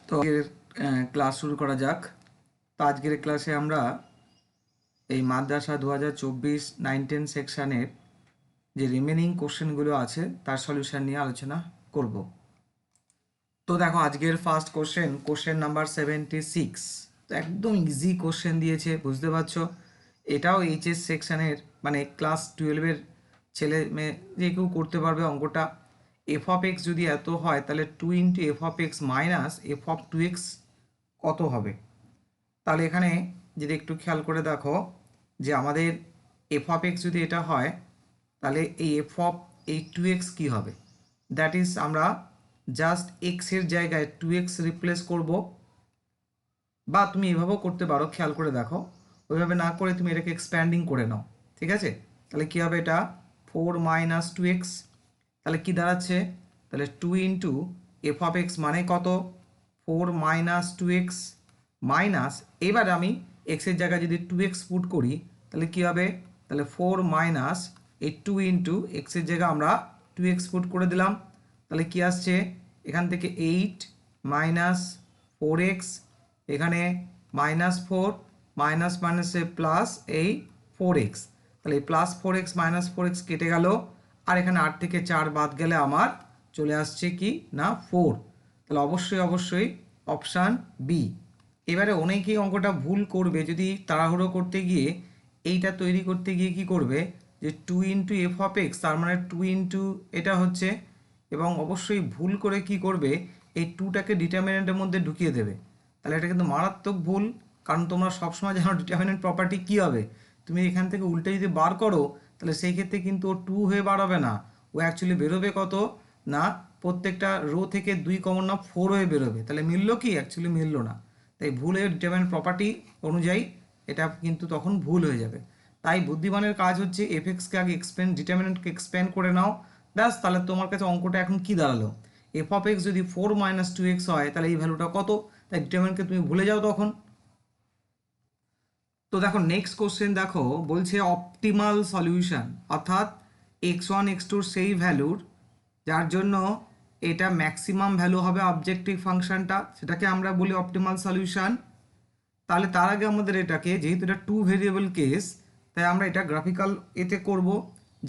তো আজকের ক্লাস শুরু করা যাক। তো আজকের ক্লাসে আমরা এই মাদ্রাসা 2024 9-10 সেকশানের যে রিমেনিং কোশ্চেনগুলো আছে তার সলিউশন নিয়ে আলোচনা করব। তো দেখো আজকের ফার্স্ট কোশ্চেন নাম্বার 76। তো একদম ইজি কোশ্চেন দিয়েছে, বুঝতে পারছো। এটাও এইচএস সেকশানের মানে ক্লাস 12-এর ছেলে মেয়ে যে কেউ করতে পারবে অঙ্কটা। এফ অফ এক্স যদি এত হয় তাহলে 2 into F of x minus F of 2x কত হবে। তাহলে এখানে যদি একটু খেয়াল করে দেখো যে আমাদের এফ অফ এক্স যদি এটা হয় তাহলে এই এফ অফ এই 2x কী হবে, দ্যাট ইজ আমরা জাস্ট এক্সের জায়গায় 2x রিপ্লেস করব, বা তুমি এভাবেও করতে পারো। খেয়াল করে দেখো, ওইভাবে না করে তুমি এটাকে এক্সপ্যান্ডিং করে নাও, ঠিক আছে। তাহলে কী হবে, এটা 4 মাইনাস 2x, তাহলে কী দাঁড়াচ্ছে, তাহলে 2 ইন্টু এফ অফ এক্স মানে কত 4 মাইনাস 2x মাইনাস, এবার আমি এক্সের জায়গায় যদি 2x পুট করি তাহলে কী হবে, তাহলে 4 মাইনাস এই 2 ইন্টু এক্সের জায়গায় আমরা 2x পুট করে দিলাম, তাহলে কি আসছে এখান থেকে 8 মাইনাস 4x, এখানে মাইনাস 4 মাইনাস মাইনাসে প্লাস এই 4x, তাহলে এই প্লাস 4x মাইনাস 4x কেটে গেল, আর এখানে 8 থেকে 4 বাদ গেলে আমার চলে আসছে কি না 4, তাহলে অবশ্যই অপশান বি। এবারে অনেকেই অঙ্কটা ভুল করবে যদি তাড়াহুড়ো করতে গিয়ে এইটা তৈরি করতে গিয়ে কি করবে যে 2 ইন্টু এফ অফ এক্স তার মানে 2 ইন্টু এটা হচ্ছে, এবং অবশ্যই ভুল করে কি করবে এই 2টাকে ডিটারমিনেন্টের মধ্যে ঢুকিয়ে দেবে। তাহলে এটা কিন্তু মারাত্মক ভুল, কারণ তোমরা সবসময় জানো ডিটারমিনেন্ট প্রপার্টি কী হবে, তুমি এখান থেকে উল্টে যদি বার করো তাহলে সেই ক্ষেত্রে কিন্তু ও 2 হয়ে বার হবে না, ও অ্যাকচুয়ালি বেরোবে কত না প্রত্যেকটা রো থেকে 2 কমন না 4 হয়ে বেরোবে, তাহলে মিললো কি, অ্যাকচুয়ালি মিললো না। তাই ভুল হয়ে ডিটারমিনেন্ট প্রপার্টি অনুযায়ী এটা কিন্তু তখন ভুল হয়ে যাবে। তাই বুদ্ধিমানের কাজ হচ্ছে এফএক্সকে আগে এক্সপ্যান্ড, ডিটারমিনেন্টকে এক্সপ্যান্ড করে নাও, ব্যাস। তাহলে তোমার কাছে অঙ্কটা এখন কি দাঁড়ালো, এফ অফ এক্স যদি 4 মাইনাস 2x হয় তাহলে এই ভ্যালুটা কত, তাই ডিটারমিনেন্টকে তুমি ভুলে যাও তখন। তো দেখো নেক্সট কোশ্চেন দেখো বলছে অপটিমাল সলিউশন, অর্থাৎ x1 x2 সেই ভ্যালুর যার জন্য এটা ম্যাক্সিমাম ভ্যালু হবে অবজেক্টিভ ফাংশনটা, সেটাকে আমরা বলি অপটিমাল সলিউশন। তাহলে তার আগে আমাদের এটাকে, যেহেতু এটা 2 ভেরিয়েবল কেস, তাই আমরা এটা গ্রাফিক্যাল এতে করব।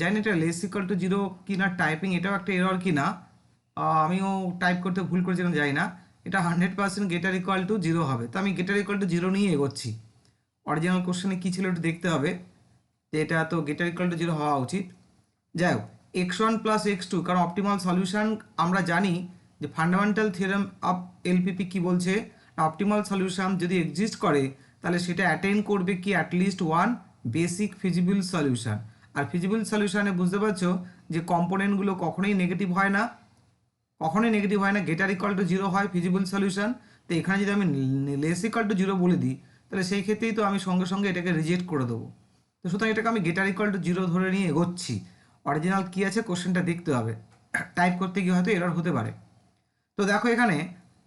জানি এটা লেস ইকুয়াল টু 0 কি না, টাইপিং এটাও একটা এরর কি না, আমিও টাইপ করতে ভুল করেছিলাম যাই না। এটা 100% গেটার ইকুয়াল টু 0 হবে, তো আমি গেটার ইকুয়াল টু 0 নিয়ে এগোচ্ছি। অরিজিনাল কোশ্চেনে কী ছিল একটু দেখতে হবে, যে এটা তো গেটার ইকুয়াল টু 0 হওয়া উচিত। যাই হোক, x1 প্লাস x2, কারণ অপটিমাল সলিউশন আমরা জানি যে ফান্ডামেন্টাল থিওরেম অফ এলপিপি কি বলছে, অপটিমাল সলিউশন যদি এক্সিস্ট করে তাহলে সেটা অ্যাটেইন করবে কি at least one basic feasible solution. আর ফিজিবল সলিউশনে বুঝতে পারছো যে কম্পোনেন্টগুলো কখনোই নেগেটিভ হয় না, গেটার ইকুয়াল টু 0 হয় ফিজিবল সলিউশন। তো এখানে যদি আমি লেস ইকুয়াল টু 0 বলে দিই তাহলে সেই ক্ষেত্রেই তো আমি সঙ্গে সঙ্গে এটাকে রিজেক্ট করে দেবো। তো সুতরাং এটাকে আমি গেটার ইকুয়াল টু 0 ধরে নিয়ে এগোচ্ছি। অরিজিনাল কী আছে কোশ্চেনটা দেখতে হবে, টাইপ করতে গিয়ে হয়তো এরর হতে পারে। তো দেখো এখানে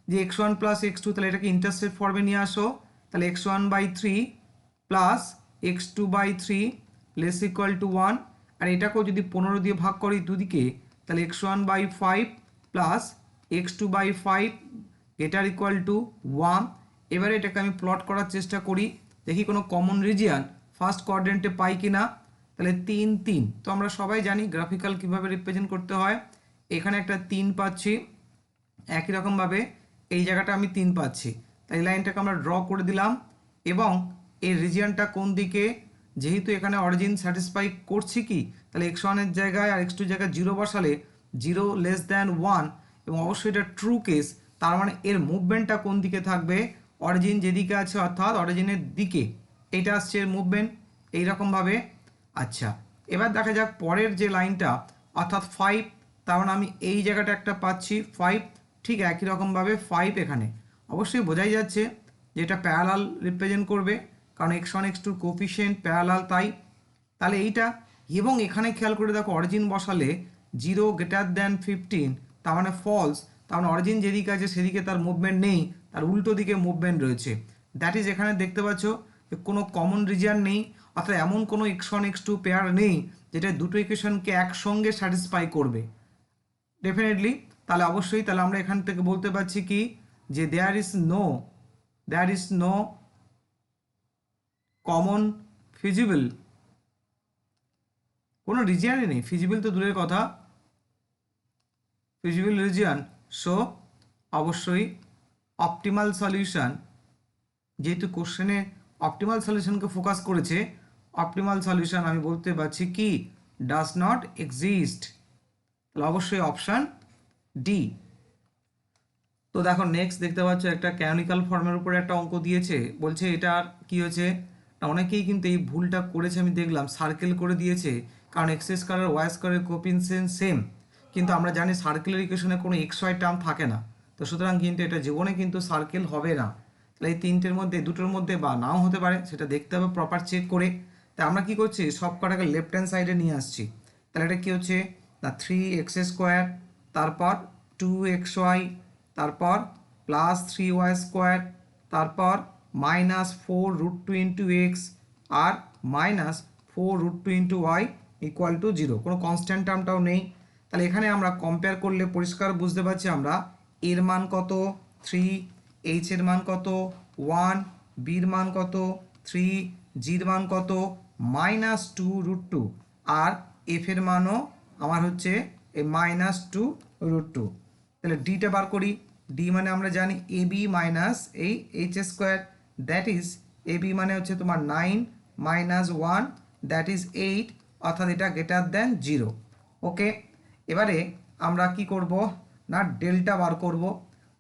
যে x1 প্লাস x2, তাহলে এটাকে ইন্টারসেট ফর্মে নিয়ে আসো, তাহলে x1/3 plus x2/3 less equal to 1, আর এটাকেও যদি 15 দিয়ে ভাগ করি দুদিকে তাহলে x1/5 plus x2/5 গেটার equal to 1। এবারে এটাকে আমি প্লট করার চেষ্টা করি, দেখি কোনো কমন রিজিয়ান ফার্স্ট কোয়াড্রেন্টে পাই কি না। তাহলে 3 3, তো আমরা সবাই জানি গ্রাফিক্যাল কীভাবে রিপ্রেজেন্ট করতে হয়। এখানে একটা 3 পাচ্ছি, একই রকমভাবে এই জায়গাটা আমি 3 পাচ্ছি, তাই লাইনটাকে আমরা ড্র করে দিলাম। এবং এই রিজিয়নটা কোন দিকে, যেহেতু এখানে অরিজিন স্যাটিসফাই করছি কি, তাহলে x1-এর জায়গায় আর x2-এর জায়গায় 0 বসালে 0 লেস দ্যান 1, এবং অবশ্যই এটা ট্রু কেস, তার মানে এর মুভমেন্টটা কোন দিকে থাকবে, অরিজিন যেদিকে আছে অর্থাৎ অরিজিনের দিকে, এইটা আসছে এর মুভমেন্ট এইরকমভাবে। আচ্ছা, এবার দেখা যাক পরের যে লাইনটা অর্থাৎ 5, তার মানে আমি এই জায়গাটা একটা পাচ্ছি 5, ঠিক একই রকমভাবে 5 এখানে, অবশ্যই বোঝাই যাচ্ছে যে এটা প্যারালাল রিপ্রেজেন্ট করবে, কারণ x1 x2 কোফিশিয়েন্ট প্যারালাল, তাই তাহলে এইটা। এবং এখানে খেয়াল করে দেখো অরিজিন বসালে 0 গ্রেটার দ্যান 15, তার মানে ফলস, তার মানে অরিজিন যেদিকে আছে সেদিকে তার মুভমেন্ট নেই, তার উল্টো দিকে মুভমেন্ট রয়েছে। দ্যাট ইজ এখানে দেখতে পাচ্ছ যে কোনো কমন রিজিয়ান নেই, অর্থাৎ এমন কোনো x1 x2 পেয়ার নেই যেটা দুটো ইকুয়েশনকে একসঙ্গে স্যাটিসফাই করবে ডেফিনেটলি। তাহলে অবশ্যই তাহলে আমরা এখান থেকে বলতে পারছি কি যে there is no common feasible, কোনো রিজিয়ানই নেই, ফিজিবল তো দূরের কথা, ফিজিবল রিজিয়ান। সো অবশ্যই অপটিমাল সলিউশন, যেহেতু কোশ্চেনে অপটিমাল সলিউশনকে ফোকাস করেছে, অপটিমাল সলিউশন আমি বলতে পারছি কি ডাজ নট এক্সিস্ট, তাহলে অবশ্যই অপশান ডি। তো দেখো নেক্সট দেখতে পাচ্ছ একটা ক্যানোনিক্যাল ফর্মের উপরে একটা অঙ্ক দিয়েছে, বলছে এটার কি হয়েছে না, অনেকেই কিন্তু এই ভুলটা করেছে, আমি দেখলাম সার্কেল করে দিয়েছে, কারণ এক্স স্কয়ার ওয়াই স্কয়ারের কোএফিসিয়েন্ট সেম, কিন্তু আমরা জানি সার্কেলের ইকুয়েশনে কোনো এক্স ওয়াই টার্ম থাকে না, তো সুতরাং কিন্তু এটা জীবনে কিন্তু সার্কেল হবে না। তাহলে এই তিনটের মধ্যে দুটোর মধ্যে বা নাও হতে পারে, সেটা দেখতে হবে প্রপার চেক করে। তাই আমরা কি করছি, সব কটাকে লেফট হ্যান্ড সাইডে নিয়ে আসছি। তাহলে এটা কি হচ্ছে না 3x², তারপর 2xy, তারপর +3y², তারপর -4√2 ইন্টু এক্স আর -4√2 ইন্টু ওয়াই ইকুয়াল টু 0, কোনো কনস্ট্যান্ট টার্মটাও নেই। তাহলে এখানে আমরা কম্পেয়ার করলে পরিষ্কার বুঝতে পারছি আমরা এর মান কত 3, এইচ এর মান কত 1, বির মান কত 3, জির মান কত -2√2 আর এফ এর মানও আমার হচ্ছে এই -2√2। তাহলে ডিটা বার করি, ডি মানে আমরা জানি এ বি মাইনাস এই h², that is A B মানে হচ্ছে তোমার 9 - 1 দ্যাট ইজ 8, অর্থাৎ এটা গ্রেটার দেন 0। ওকে, এবারে আমরা কি করব না ডেল্টা বার করব।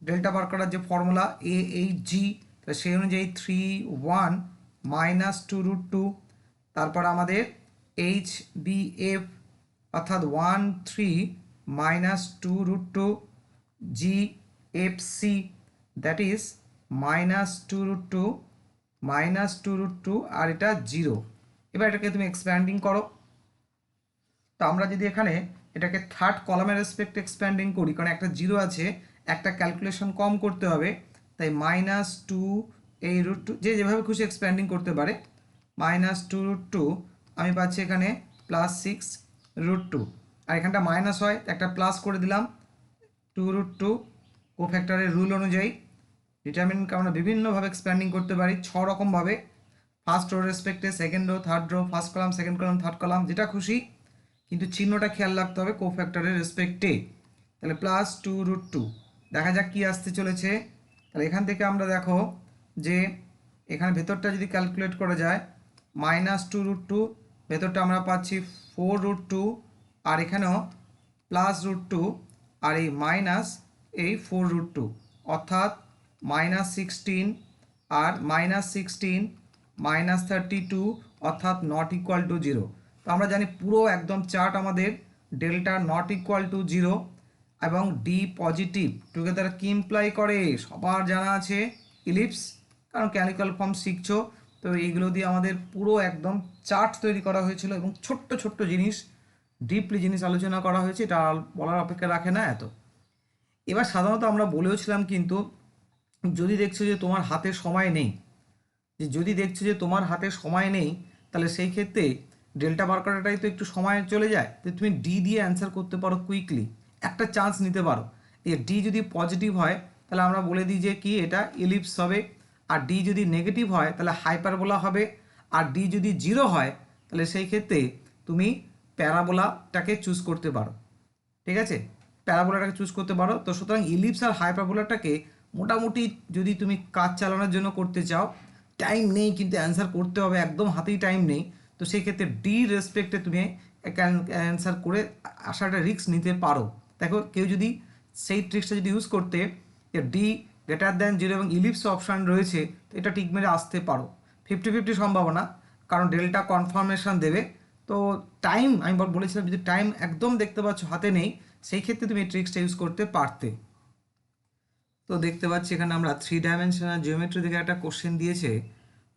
ডেল্টা বার করার যে ফর্মুলা এ এইচ জি, তাহলে সেই অনুযায়ী 3 1 -2√2, তারপর আমাদের এইচ বি এফ অর্থাৎ 1 3 -2√2, জি এফ সি দ্যাট ইজ -2√2 আর এটা 0। এবার এটাকে তুমি এক্সপ্যান্ডিং করো। তো আমরা যদি এখানে এটাকে থার্ড কলামের রেসপেক্ট এক্সপ্যান্ডিং করি, কারণ একটা 0 আছে, একটা ক্যালকুলেশন কম করতে হবে, তাই -2 এই √2 যে যেভাবে খুশি এক্সপ্যান্ডিং করতে পারে, -2√2 আমি পাচ্ছি এখানে +6√2, আর এখানটা মাইনাস হয় একটা প্লাস করে দিলাম 2√2 কোফ্যাক্টরের রুল অনুযায়ী। ডিটারমিনেন্টকে আমরা বিভিন্নভাবে এক্সপ্যান্ডিং করতে পারি 6 রকমভাবে, ফার্স্ট রো রেসপেক্টে, second row, third row, first column, second column, third column, যেটা খুশি, কিন্তু চিহ্নটা খেয়াল রাখতে হবে কোফ্যাক্টরের রেসপেক্টে। তাহলে +2√2 দেখা যাক কি আসতে চলেছে। তাহলে এখান থেকে আমরা দেখো যে এখানে ভেতরটা যদি ক্যালকুলেট করা যায় -2√2, ভেতরটা আমরা পাচ্ছি 4√2, আর এখানেও +√2 আর এই মাইনাস এই 4√2, অর্থাৎ -16 আর -16 -32, অর্থাৎ নট ইকুয়াল টু 0। তো আমরা জানি পুরো একদম চার্ট আমাদের ডেল্টা নট ইকুয়াল টু 0 এবং ডি পজিটিভ টুগেদার কি ইমপ্লাই করে সবার জানা আছে ইলিপস, কারণ ক্যানিক্যাল ফর্ম শিখছো, তো এইগুলো দিয়ে আমাদের পুরো একদম চার্ট তৈরি করা হয়েছিল এবং ছোট্ট ছোট্ট জিনিস, ডিপলি জিনিস আলোচনা করা হয়েছে, এটা বলার অপেক্ষা রাখে না এত। এবার সাধারণত আমরা বলেওছিলাম কিন্তু যদি দেখছো যে তোমার হাতে সময় নেই, তাহলে সেই ক্ষেত্রে ডেল্টা বার করাটাই তো একটু সময় চলে যায়, তো তুমি ডি দিয়ে অ্যান্সার করতে পারো কুইকলি, একটা চান্স নিতে পারো। এই ডি যদি পজিটিভ হয় তাহলে আমরা বলে দিই যে কি এটা ইলিপস হবে, আর ডি যদি নেগেটিভ হয় তাহলে হাইপারবোলা হবে, আর ডি যদি 0 হয় তাহলে সেই ক্ষেত্রে তুমি প্যারাবোলাটাকে চুজ করতে পারো। ঠিক আছে, প্যারাবোলাটাকে চুজ করতে পারো। তো সুতরাং ইলিপস আর হাইপারবোলাটাকে মোটামুটি যদি তুমি কাজ চালানোর জন্য করতে চাও, টাইম নেই কিন্তু অ্যান্সার করতে হবে, একদম হাতেই টাইম নেই, তো সেই ক্ষেত্রে ডি রেসপেক্টে তুমি অ্যান্সার করে আসাটা রিস্ক নিতে পারো। দেখো কেউ যদি সেই ট্রিক্সটা যদি ইউজ করতে ডি গ্রেটার দ্যান 0 এবং ইলিপস অপশান রয়েছে, তো এটা ঠিক মেরে আসতে পারো, 50-50 সম্ভাবনা, কারণ ডেল্টা কনফার্মেশন দেবে। তো টাইম আমি বলেছিলাম যদি টাইম একদম দেখতে পাচ্ছ হাতে নেই, সেই ক্ষেত্রে তুমি এই ট্রিক্সটা ইউজ করতে পারতে। তো দেখতে পাচ্ছি এখানে আমরা 3 ডাইমেনশনাল জিওমেট্রি থেকে একটা কোশ্চেন দিয়েছে,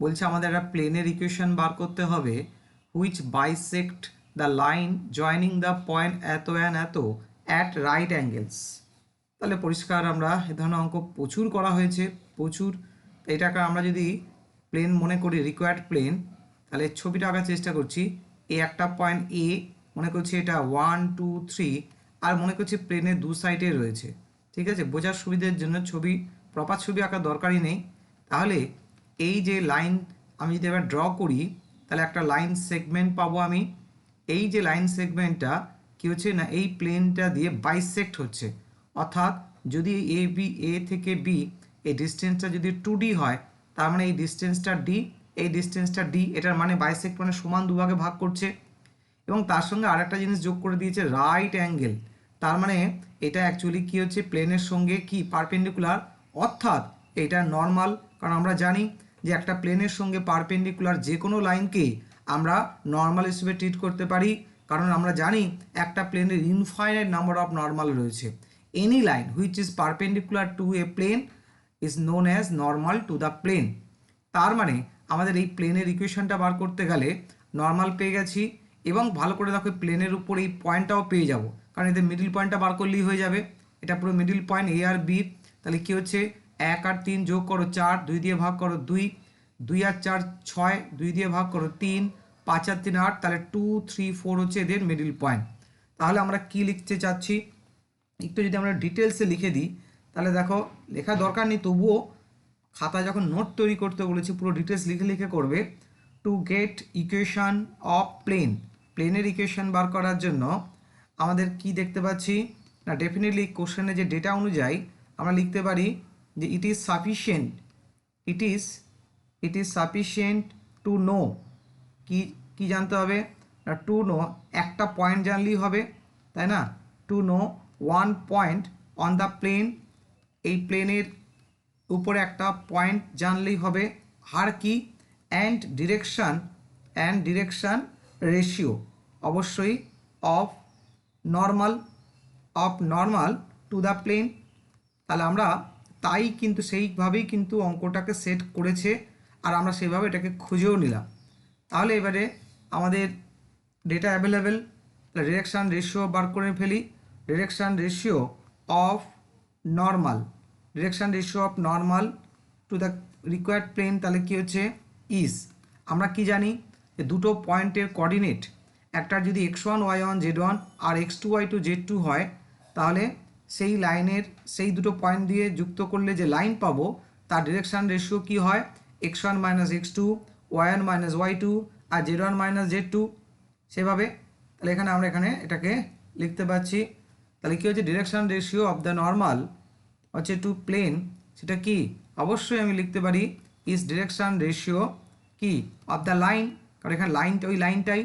বলছে আমাদের একটা প্লেনের ইকুয়েশন বার করতে হবে which bisect the line joining the point এত অ্যান্ড এত অ্যাট রাইট অ্যাঙ্গেলস। তাহলে পরিষ্কার আমরা এ ধরনের অঙ্ক প্রচুর করা হয়েছে, প্রচুর। এটাকে আমরা যদি প্লেন মনে করি, রিকোয়ার্ড প্লেন, তাহলে ছবিটা আঁকার চেষ্টা করছি। এ একটা পয়েন্ট এ মনে করছি, এটা 1 2 3, আর মনে করছি প্লেনের দু সাইডে রয়েছে। ঠিক আছে, বোঝার সুবিধার জন্য ছবি প্রপার ছবি আঁকার দরকারই নেই। তাহলে এই যে লাইন আমি যদি এবার ড্র করি তাহলে একটা লাইন সেগমেন্ট পাবো আমি। এই যে লাইন সেগমেন্টটা কী হচ্ছে না এই প্লেনটা দিয়ে বাইসেক্ট হচ্ছে, অর্থাৎ যদি এ থেকে বি এই ডিস্টেন্সটা যদি 2D হয় তার মানে এই ডিস্টেন্সটা ডি, এই ডিস্টেন্সটা ডি, এটার মানে বাইসেক্ট মানে সমান দুভাগে ভাগ করছে। এবং তার সঙ্গে আরেকটা জিনিস যোগ করে দিয়েছে রাইট অ্যাঙ্গেল, তার মানে এটা অ্যাকচুয়ালি কী হচ্ছে প্লেনের সঙ্গে কি পারপেন্ডিকুলার, অর্থাৎ এটা নর্মাল। কারণ আমরা জানি যে একটা প্লেনের সঙ্গে পারপেন্ডিকুলার যে কোনো লাইনকেই আমরা নর্মাল হিসেবে ট্রিট করতে পারি, কারণ আমরা জানি একটা প্লেনের ইনফাইনাইট নাম্বার অফ নর্মাল রয়েছে। Any line which is perpendicular to a plane is known as normal to the plane. তার মানে আমাদের এই প্লেনের ইকুয়েশনটা বার করতে গেলে নর্মাল পেয়ে গেছি, এবং ভালো করে দেখো প্লেনের উপর এই পয়েন্টটাও পেয়ে যাব, কারণ এদের মিডিল পয়েন্টটা বার করলেই হয়ে যাবে। এটা পুরো মিডিল পয়েন্ট এ আর বি। তাহলে কী হচ্ছে 1 আর 3 যোগ করো 4, 2 দিয়ে ভাগ করো 2, 2 আর 4 6, 2 দিয়ে ভাগ করো 3, 5 আর 3 8, তাহলে 2 3 4 হচ্ছে এদের মিডিল পয়েন্ট। তাহলে আমরা কি লিখতে চাচ্ছি একটু যদি আমরা ডিটেলসে লিখে দিই, তাহলে দেখো লেখার দরকার নেই, তবুও খাতা যখন নোট তৈরি করতে বলেছি পুরো ডিটেলস লিখে লিখে করবে। To get equation of plane, প্লেনের ইকুয়েশন বার করার জন্য আমাদের কি দেখতে পাচ্ছি না ডেফিনেটলি কোশ্চেনে যে ডেটা অনুযায়ী আমরা লিখতে পারি যে it is sufficient, it is sufficient to know, কি কি জানতে হবে না টু নো একটা পয়েন্ট জানলেই হবে, তাই না, to know one point on the plane, এই প্লেনের উপরে একটা পয়েন্ট জানলেই হবে, আর কি অ্যান্ড ডিরেকশান রেশিও অবশ্যই of normal to the plane. তাহলে আমরা তাই কিন্তু সেইভাবেই কিন্তু অঙ্কটাকে সেট করেছে, আর আমরা সেইভাবে এটাকে খুঁজেও নিলাম। তাহলে এবারে আমাদের ডেটা অ্যাভেলেবেল, তাহলে ডিরেকশান রেশিও বার করে ফেলি। Direction ratio of normal to the required plane, তাহলে কী হচ্ছে ইজ, আমরা কি জানি যে দুটো পয়েন্টের কোঅর্ডিনেট একটার যদি x1 y1 z1 আর x2 y2 z2 হয়, তাহলে সেই লাইনের সেই দুটো পয়েন্ট দিয়ে যুক্ত করলে যে লাইন পাবো তার ডিরেকশান রেশিও কী হয় x1 minus x2, y1 minus y2 আর z1 মাইনাস z2, সেভাবে। তাহলে আমরা এখানে এটাকে লিখতে পাচ্ছি। তাহলে কী হচ্ছে direction ratio of the normal হচ্ছে টু প্লেন, সেটা কি অবশ্যই আমি লিখতে পারি ইজ ডিরেকশান রেশিও কি অফ দ্য লাইন, কারণ এখানে লাইনটা ওই লাইনটাই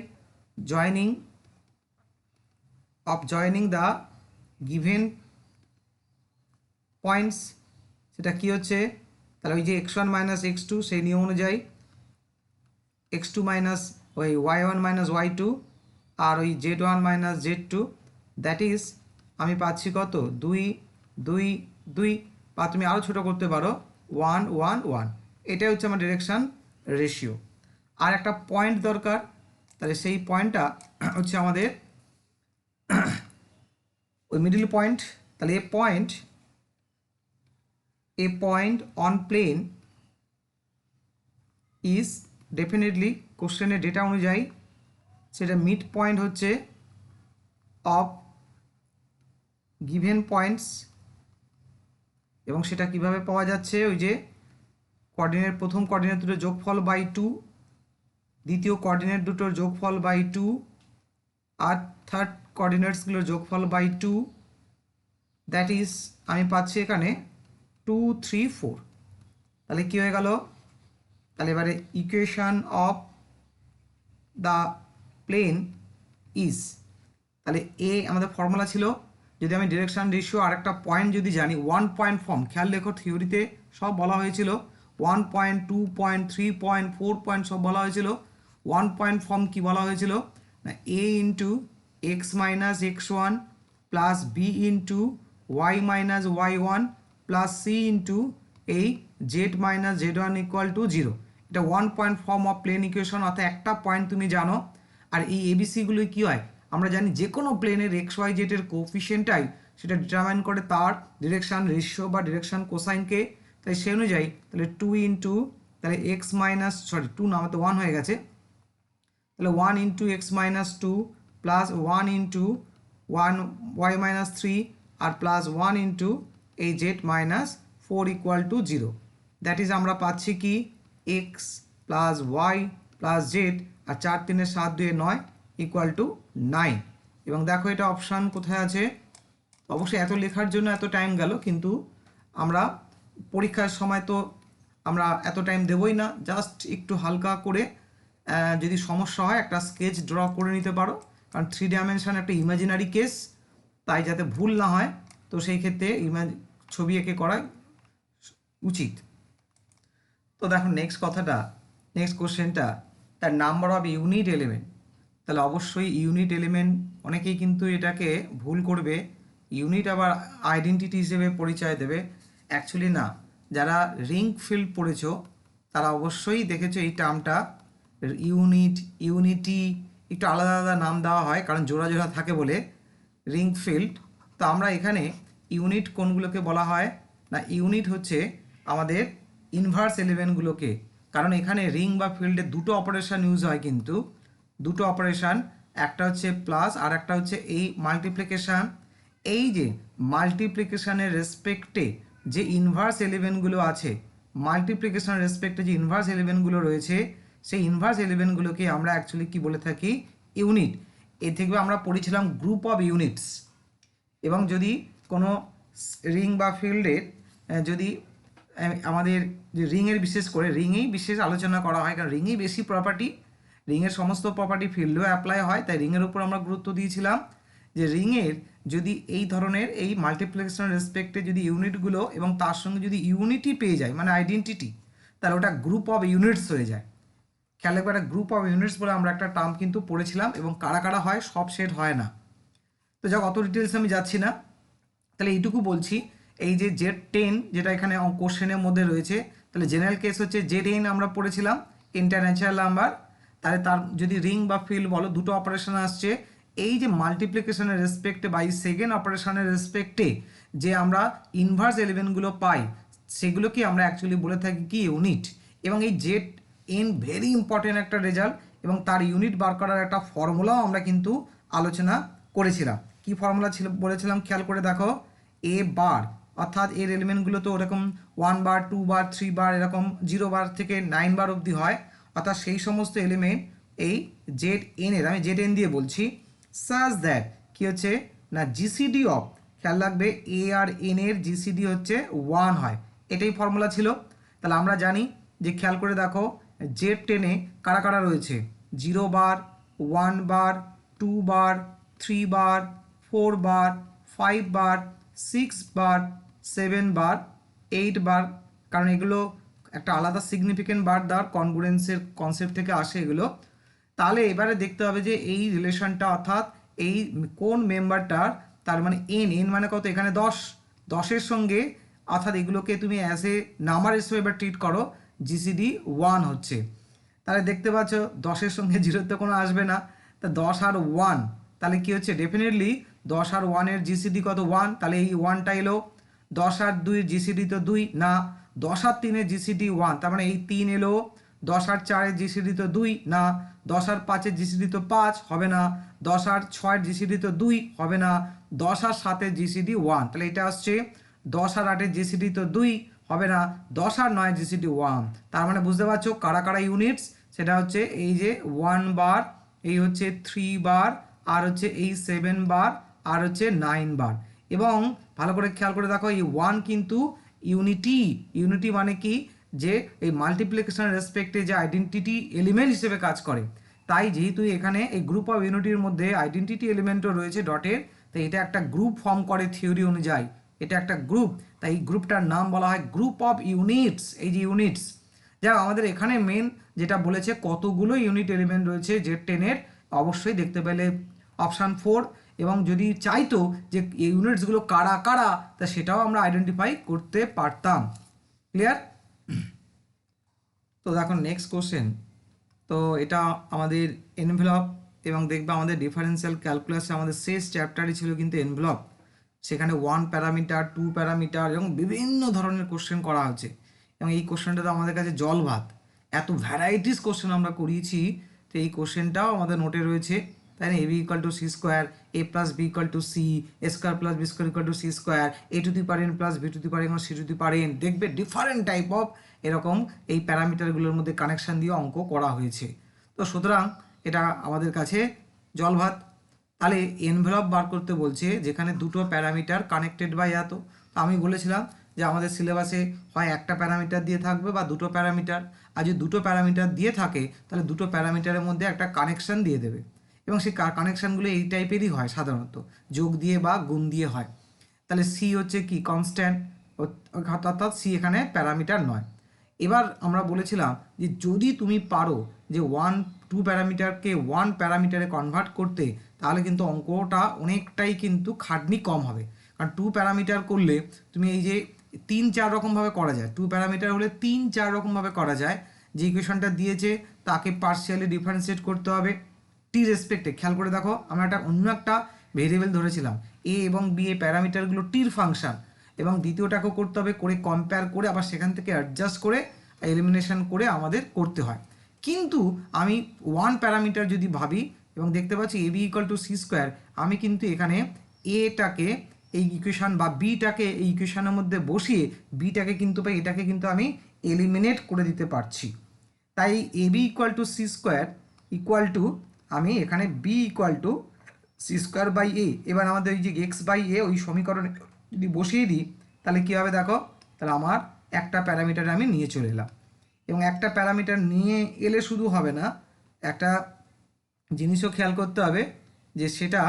জয়নিং দ্য গিভেন পয়েন্টস, সেটা কি হচ্ছে তাহলে ওই যে x1 মাইনাস x2 সেই নিয়ম অনুযায়ী x2 মাইনাস ওই y1 মাইনাস y2 আর ওই z1 minus z2, that is আমি পাচ্ছি কত 2 2 2, বা তুমি আরও ছোটো করতে পারো 1 1 1, এটাই হচ্ছে আমার ডিরেকশান রেশিও। আর একটা পয়েন্ট দরকার, তাহলে সেই পয়েন্টটা হচ্ছে আমাদের ওই মিডল পয়েন্ট। তাহলে a point on plane is definitely কোশ্চেনের ডেটা অনুযায়ী সেটা মিড পয়েন্ট হচ্ছে অফ গিভেন পয়েন্টস, এবং সেটা কিভাবে পাওয়া যাচ্ছে ওই যে কোঅর্ডিনেট প্রথম কোঅর্ডিনেট দুটোর যোগফল বাই 2, দ্বিতীয় কোঅর্ডিনেট দুটোর যোগফল বাই 2 আর থার্ড কোঅর্ডিনেটসগুলোর যোগফল বাই 2, দ্যাট ইজ আমি পাচ্ছি এখানে 2 3 4। তাহলে কী হয়ে গেল, তাহলে এবারে equation of the plane is, তাহলে এ আমাদের ফর্মুলা ছিল যদি আমি ডিরেকশান রেশিও আর একটা পয়েন্ট যদি জানি 1 পয়েন্ট ফর্ম, খেয়াল রেখো থিওরিতে সব বলা হয়েছিল 1 পয়েন্ট 2 পয়েন্ট 3 পয়েন্ট 4 পয়েন্ট সব বলা হয়েছিল। 1 পয়েন্ট ফর্ম কি বলা হয়েছিল না a into x minus x1 plus b into y minus y1 plus c into এই z minus z1 equal to 0। এটা 1 point form of plane equation, অর্থাৎ একটা পয়েন্ট তুমি জানো। আর এই এবিসিগুলোই কী হয় আমরা জানি যে কোনো প্লেনের এক্স ওয়াই জেডের কোফিশিয়েন্টটাই সেটা ডিটারমাইন করে তার ডিরেকশান রেশিও বা ডিরেকশান কোসাইনকে। তাই সেই অনুযায়ী তাহলে 2 ইন্টু তাহলে এক্স মাইনাস 2 না আমাদের 1 হয়ে গেছে, তাহলে 1 into x minus 2 plus 1 into 1 y minus 3 আর প্লাস 1 ইন্টু এই z minus 4 equal to 0, that is আমরা পাচ্ছি কি x plus y plus z, আর 4 3 7 2 9 ইকুয়াল টু 9। এবং দেখো এটা অপশান কোথায় আছে, অবশ্যই এত লেখার জন্য এত টাইম গেল, কিন্তু আমরা পরীক্ষার সময় তো আমরা এত টাইম দেবই না, জাস্ট একটু হালকা করে যদি সমস্যা হয় একটা স্কেচ ড্র করে নিতে পারো, কারণ 3 ডাইমেনশন একটা ইমাজিনারি কেস, তাই যাতে ভুল না হয় তো সেই ক্ষেত্রে ছবি এঁকে করা উচিত। তো দেখো নেক্সট কথাটা, নেক্সট কোশ্চেনটা, তার নাম্বার অফ ইউনিট এলিমেন্ট। তাহলে অবশ্যই ইউনিট এলিমেন্ট, অনেকেই কিন্তু এটাকে ভুল করবে, ইউনিট আবার আইডেন্টিটি হিসেবে পরিচয় দেবে। অ্যাকচুয়ালি না, যারা রিং ফিল্ড পড়েছো তারা অবশ্যই দেখেছো এই টার্মটা ইউনিট, ইউনিটি একটু আলাদা আলাদা নাম দেওয়া হয় কারণ জোড়া জোড়া থাকে বলে রিং ফিল্ড। তো আমরা এখানে ইউনিট কোনগুলোকে বলা হয় না, ইউনিট হচ্ছে আমাদের ইনভার্স এলিমেন্টগুলোকে, কারণ এখানে রিং বা ফিল্ডে দুটো অপারেশন ইউজ হয়, কিন্তু দুটো অপারেশন, একটা হচ্ছে প্লাস আর একটা হচ্ছে এই মাল্টিপ্লিকেশান। এই যে মাল্টিপ্লিকেশানের রেসপেক্টে যে ইনভার্স এলিমেন্টগুলো আছে, মাল্টিপ্লিকেশানের রেসপেক্টে যে ইনভার্স এলিমেন্টগুলো রয়েছে, সেই ইনভার্স এলিমেন্টগুলোকে আমরা অ্যাকচুয়ালি কি বলে থাকি, ইউনিট। এর থেকে আমরা পড়েছিলাম গ্রুপ অফ ইউনিটস। এবং যদি কোনো রিং বা ফিল্ডের যদি আমাদের যে রিংয়ের বিশেষ করে রিংয়েই বিশেষ আলোচনা করা হয়, কারণ রিংয়েই বেশি প্রপার্টি, রিংয়ের সমস্ত প্রপার্টি ফিল্ডেও অ্যাপ্লাই হয়, তাই রিংয়ের উপর আমরা গুরুত্ব দিয়েছিলাম যে রিংয়ের যদি এই ধরনের এই মাল্টিপ্লিকেশনের রেসপেক্টে যদি ইউনিটগুলো এবং তার সঙ্গে যদি ইউনিটি পেয়ে যায় মানে আইডেন্টিটি, তাহলে ওটা গ্রুপ অফ ইউনিটস হয়ে যায়। খেয়াল রাখবে, একটা গ্রুপ অফ ইউনিটস বলে আমরা একটা টার্ম কিন্তু পড়েছিলাম, এবং কারা কারা হয়, সব সেট হয় না। তো যাক অত ডিটেলস আমি যাচ্ছি না, তাহলে এইটুকু বলছি, এই যে Z10 যেটা এখানে কোশ্চেনের মধ্যে রয়েছে, তাহলে জেনারেল কেস হচ্ছে Z10 আমরা পড়েছিলাম ইন্টারন্যাচারাল নাম্বার। তাহলে তার যদি রিং বা ফিল্ড বলো, দুটো অপারেশন আসছে, এই যে মাল্টিপ্লিকেশনের রেসপেক্টে বা এই সেকেন্ড অপারেশনের রেসপেক্টে যে আমরা ইনভার্স এলিমেন্টগুলো পাই, সেগুলোকে আমরা অ্যাকচুয়ালি বলে থাকি কি ইউনিট। এবং এই Z10 ভেরি ইম্পর্টেন্ট একটা রেজাল্ট, এবং তার ইউনিট বার করার একটা ফর্মুলাও আমরা কিন্তু আলোচনা করেছিলাম। কি ফর্মুলা ছিল বলেছিলাম খেয়াল করে দেখো, এ বার, অর্থাৎ এর এলিমেন্টগুলো তো ওরকম 1 বার 2 বার 3 বার এরকম 0 বার থেকে 9 বার অবধি হয়, অর্থাৎ সেই সমস্ত এলিমেন্ট এই Z10 এর, আমি Z10 দিয়ে বলছি, সাজ দ্যাট কি হচ্ছে না জিসিডি অফ, খেয়াল রাখবে এ আর এন এর জিসিডি হচ্ছে 1 হয়, এটাই ফর্মুলা ছিল। তাহলে আমরা জানি যে খেয়াল করে দেখো Z10 এ কারা কারা রয়েছে, 0 বার 1 বার 2 বার 3 বার 4 বার 5 বার 6 বার 7 বার 8 বার, কারণ এগুলো একটা আলাদা সিগনিফিকেন্ট বার দেওয়ার কনগ্রুয়েন্সের কনসেপ্ট থেকে আসে এগুলো। তাহলে এবারে দেখতে হবে যে এই রিলেশনটা, অর্থাৎ এই কোন মেম্বারটার, তার মানে এন মানে কত, এখানে 10 সঙ্গে, অর্থাৎ এগুলোকে তুমি অ্যাজ এ নাম্বার হিসেবে এবার ট্রিট করো, জিসিডি 1 হচ্ছে। তাহলে দেখতে পাচ্ছ 10 সঙ্গে 0 তো কোনো আসবে না, তা 10 আর 1, তাহলে কি হচ্ছে ডেফিনেটলি 10 আর 1 এর জিসিডি কত 1, তাহলে এই 1টা এলো। 10 আর 2 এর জিসিডি তো 2 না, 10 আর 3 এর জিসিডি 1, তার মানে এই 3 এলো। 10 আর 4 এর জিসিডি তো 2 না, 10 আর 5 এর জিসিডি তো 5 হবে না, 10 আর 6 এর জিসিডি তো 2 হবে না, 10 আর 7 এর জিসিডি 1, তাহলে এটা আসছে 10 আর 8 এর জিসিডি তো 2 হবে না, 10 আর 9 এর জিসিডি 1, তার মানে বুঝতে পারছো কারা কারা ইউনিটস, সেটা হচ্ছে এই যে 1 বার, এই হচ্ছে 3 বার, আর হচ্ছে এই 7 বার, আর হচ্ছে 9 বার। এবং ভালো করে খেয়াল করে দেখো এই 1 কিন্তু ইউনিটি মানে কি, যে এই মাল্টিপ্লিকেশনের রেসপেক্টে যে আইডেন্টিটি এলিমেন্ট হিসেবে কাজ করে, তাই যেহেতু এখানে এই গ্রুপ অফ ইউনিটির মধ্যে আইডেন্টিটি এলিমেন্টও রয়েছে ডটের, তাই এটা একটা গ্রুপ ফর্ম করে থিওরি অনুযায়ী, এটা একটা গ্রুপ, তাই এই গ্রুপটার নাম বলা হয় গ্রুপ অফ ইউনিটস। এই যে ইউনিটস, যা আমাদের এখানে মেন যেটা বলেছে কতগুলো ইউনিট এলিমেন্ট রয়েছে Z10 এর, অবশ্যই দেখতে পেলে অপশান 4, এবং যদি চাইতো যে ইউনিটসগুলো কারা কারা, তা সেটাও আমরা আইডেন্টিফাই করতে পারতাম। ক্লিয়ার? তো দেখো নেক্সট কোশ্চেন, তো এটা আমাদের এনভেলপ, এবং দেখবে আমাদের ডিফারেন্সিয়াল ক্যালকুলাসে আমাদের শেষ চ্যাপ্টারই ছিল কিন্তু এনভেলপ, সেখানে 1 প্যারামিটার 2 প্যারামিটার এবং বিভিন্ন ধরনের কোশ্চেন করা হচ্ছে, এবং এই কোশ্চেনটা তো আমাদের কাছে জল ভাত, এত ভ্যারাইটিস কোশ্চেন আমরা করিয়েছি, তো এই কোশ্চেনটাও আমাদের নোটে রয়েছে, তাই না, a b equal to c square, a plus b equal to c, a square plus b square equal to c square, a to the power n plus b to the power n c to the power n. দেখবে different type of এরকম এই প্যারামিটারগুলোর মধ্যে connection দিয়ে অঙ্ক করা হয়েছে। তো সুতরাং এটা আমাদের কাছে জলভাত। তাহলে এনভেলপ বার করতে বলছে যেখানে দুটো প্যারামিটার কানেক্টেড বাই এত। তো আমি বলেছিলাম যে আমাদের সিলেবাসে হয় একটা প্যারামিটার দিয়ে থাকবে বা দুটো প্যারামিটার, আর যদি দুটো প্যারামিটার দিয়ে থাকে তাহলে দুটো প্যারামিটারের মধ্যে একটা কানেকশান দিয়ে দেবে, এবং সেই কানেকশানগুলো এই টাইপেরই হয় সাধারণত, যোগ দিয়ে বা গুণ দিয়ে হয়। তাহলে সি হচ্ছে কি কনস্ট্যান্ট, অর্থাৎ সি এখানে প্যারামিটার নয়। এবার আমরা বলেছিলাম যে যদি তুমি পারো যে টু প্যারামিটারকে ওয়ান প্যারামিটারে কনভার্ট করতে, তাহলে কিন্তু অঙ্কটা অনেকটাই কিন্তু খাটনি কম হবে। কারণ টু প্যারামিটার করলে তুমি এই যে 3-4 রকমভাবে করা যায়, টু প্যারামিটার হলে 3-4 রকমভাবে করা যায়। যে ইকুয়েশনটা দিয়েছে তাকে পার্শিয়ালি ডিফারেন্সিয়েট করতে হবে টি রেসপেক্টে। খেয়াল করে দেখো, আমরা অন্য একটা ভেরিয়েবল ধরেছিলাম, এ এবং বি, এই প্যারামিটারগুলো টির ফাংশন, এবং দ্বিতীয়টাকেও করতে হবে, করে কম্পেয়ার করে আবার সেখান থেকে অ্যাডজাস্ট করে এলিমিনেশন করে আমাদের করতে হয়। কিন্তু আমি ওয়ান প্যারামিটার যদি ভাবি এবং দেখতে পাচ্ছি a b equal to c square, আমি কিন্তু এখানে এটাকে এই ইকুয়েশন বা বিটাকে এই ইকুয়েশনের মধ্যে বসিয়ে বিটাকে কিন্তু বা এটাকে কিন্তু আমি এলিমিনেট করে দিতে পারছি। তাই a b equal to c square equal to, আমি এখানে b equal to c square by a. এবার আমাদের ওই যে এক্স বাই এ ওই সমীকরণে যদি বসিয়ে দিই তাহলে কী হবে দেখো, তাহলে আমার একটা প্যারামিটার আমি নিয়ে চলে এলাম। এবং একটা প্যারামিটার নিয়ে এলে শুধু হবে না, একটা জিনিসও খেয়াল করতে হবে যে সেটা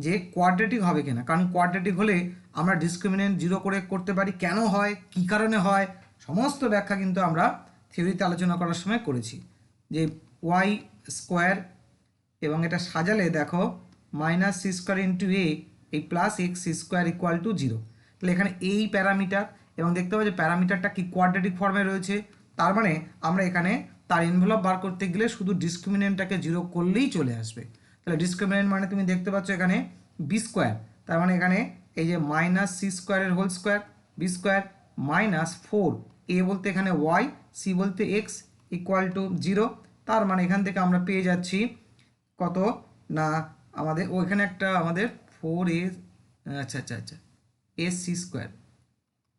যে কোয়াড্রেটিক হবে কিনা। কারণ কোয়াড্রেটিক হলে আমরা ডিসক্রিমিনেন্ট জিরো করে করতে পারি, কেন হয়, কী কারণে হয়, সমস্ত ব্যাখ্যা কিন্তু আমরা থিওরিতে আলোচনা করার সময় করেছি। যে ওয়াই স্কোয়ার এবং এটা সাজালে দেখো minus c square into a, এই plus x c square equal to zero. তাহলে এখানে এই প্যারামিটার, এবং দেখতে পাবো যে প্যারামিটারটা কি কোয়াড্রেটিক ফর্মে রয়েছে, তার মানে আমরা এখানে তার এনভেলপ বার করতে গেলে শুধু ডিসক্রিমিনেন্টটাকে জিরো করলেই চলে আসবে। তাহলে ডিসক্রিমিনেন্ট মানে তুমি দেখতে পাচ্ছ এখানে বি স্কোয়ার, তার মানে এখানে এই যে মাইনাস সি স্কোয়ারের whole square, b square minus 4, a বলতে এখানে ওয়াই, সি বলতে এক্স ইকুয়াল টু জিরো। তার মানে এখান থেকে আমরা পেয়ে যাচ্ছি কত না, আমাদের ওইখানে একটা আমাদের 4a, আচ্ছা আচ্ছা আচ্ছা, এস c square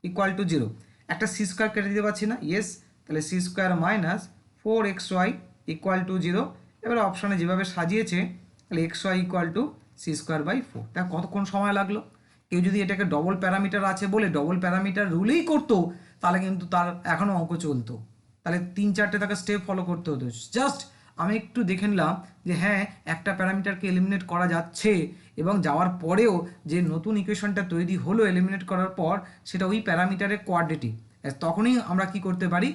equal to zero, একটা সি স্কোয়ার কেটে দিতে পারছি না, ইয়েস। তাহলে c square minus 4xy equal to জিরো। এবার অপশানে যেভাবে সাজিয়েছে, তাহলে xy equal to c square by 4। তা কতক্ষণ সময় লাগলো? কেউ যদি এটাকে ডবল প্যারামিটার আছে বলে ডবল প্যারামিটার রুলেই করতো, তাহলে কিন্তু তার এখনও অঙ্ক চলতো, তাহলে 3-4টে তাকে স্টেপ ফলো করতে হতো। জাস্ট আমি একটু দেখে নিলাম যে হ্যাঁ একটা প্যারামিটারকে এলিমিনেট করা যাচ্ছে, এবং যাওয়ার পরেও যে নতুন ইকুয়েশনটা তৈরি হলো এলিমিনেট করার পর, সেটা ওই প্যারামিটারের কোয়াড্রেটিক, তখনই আমরা কি করতে পারি,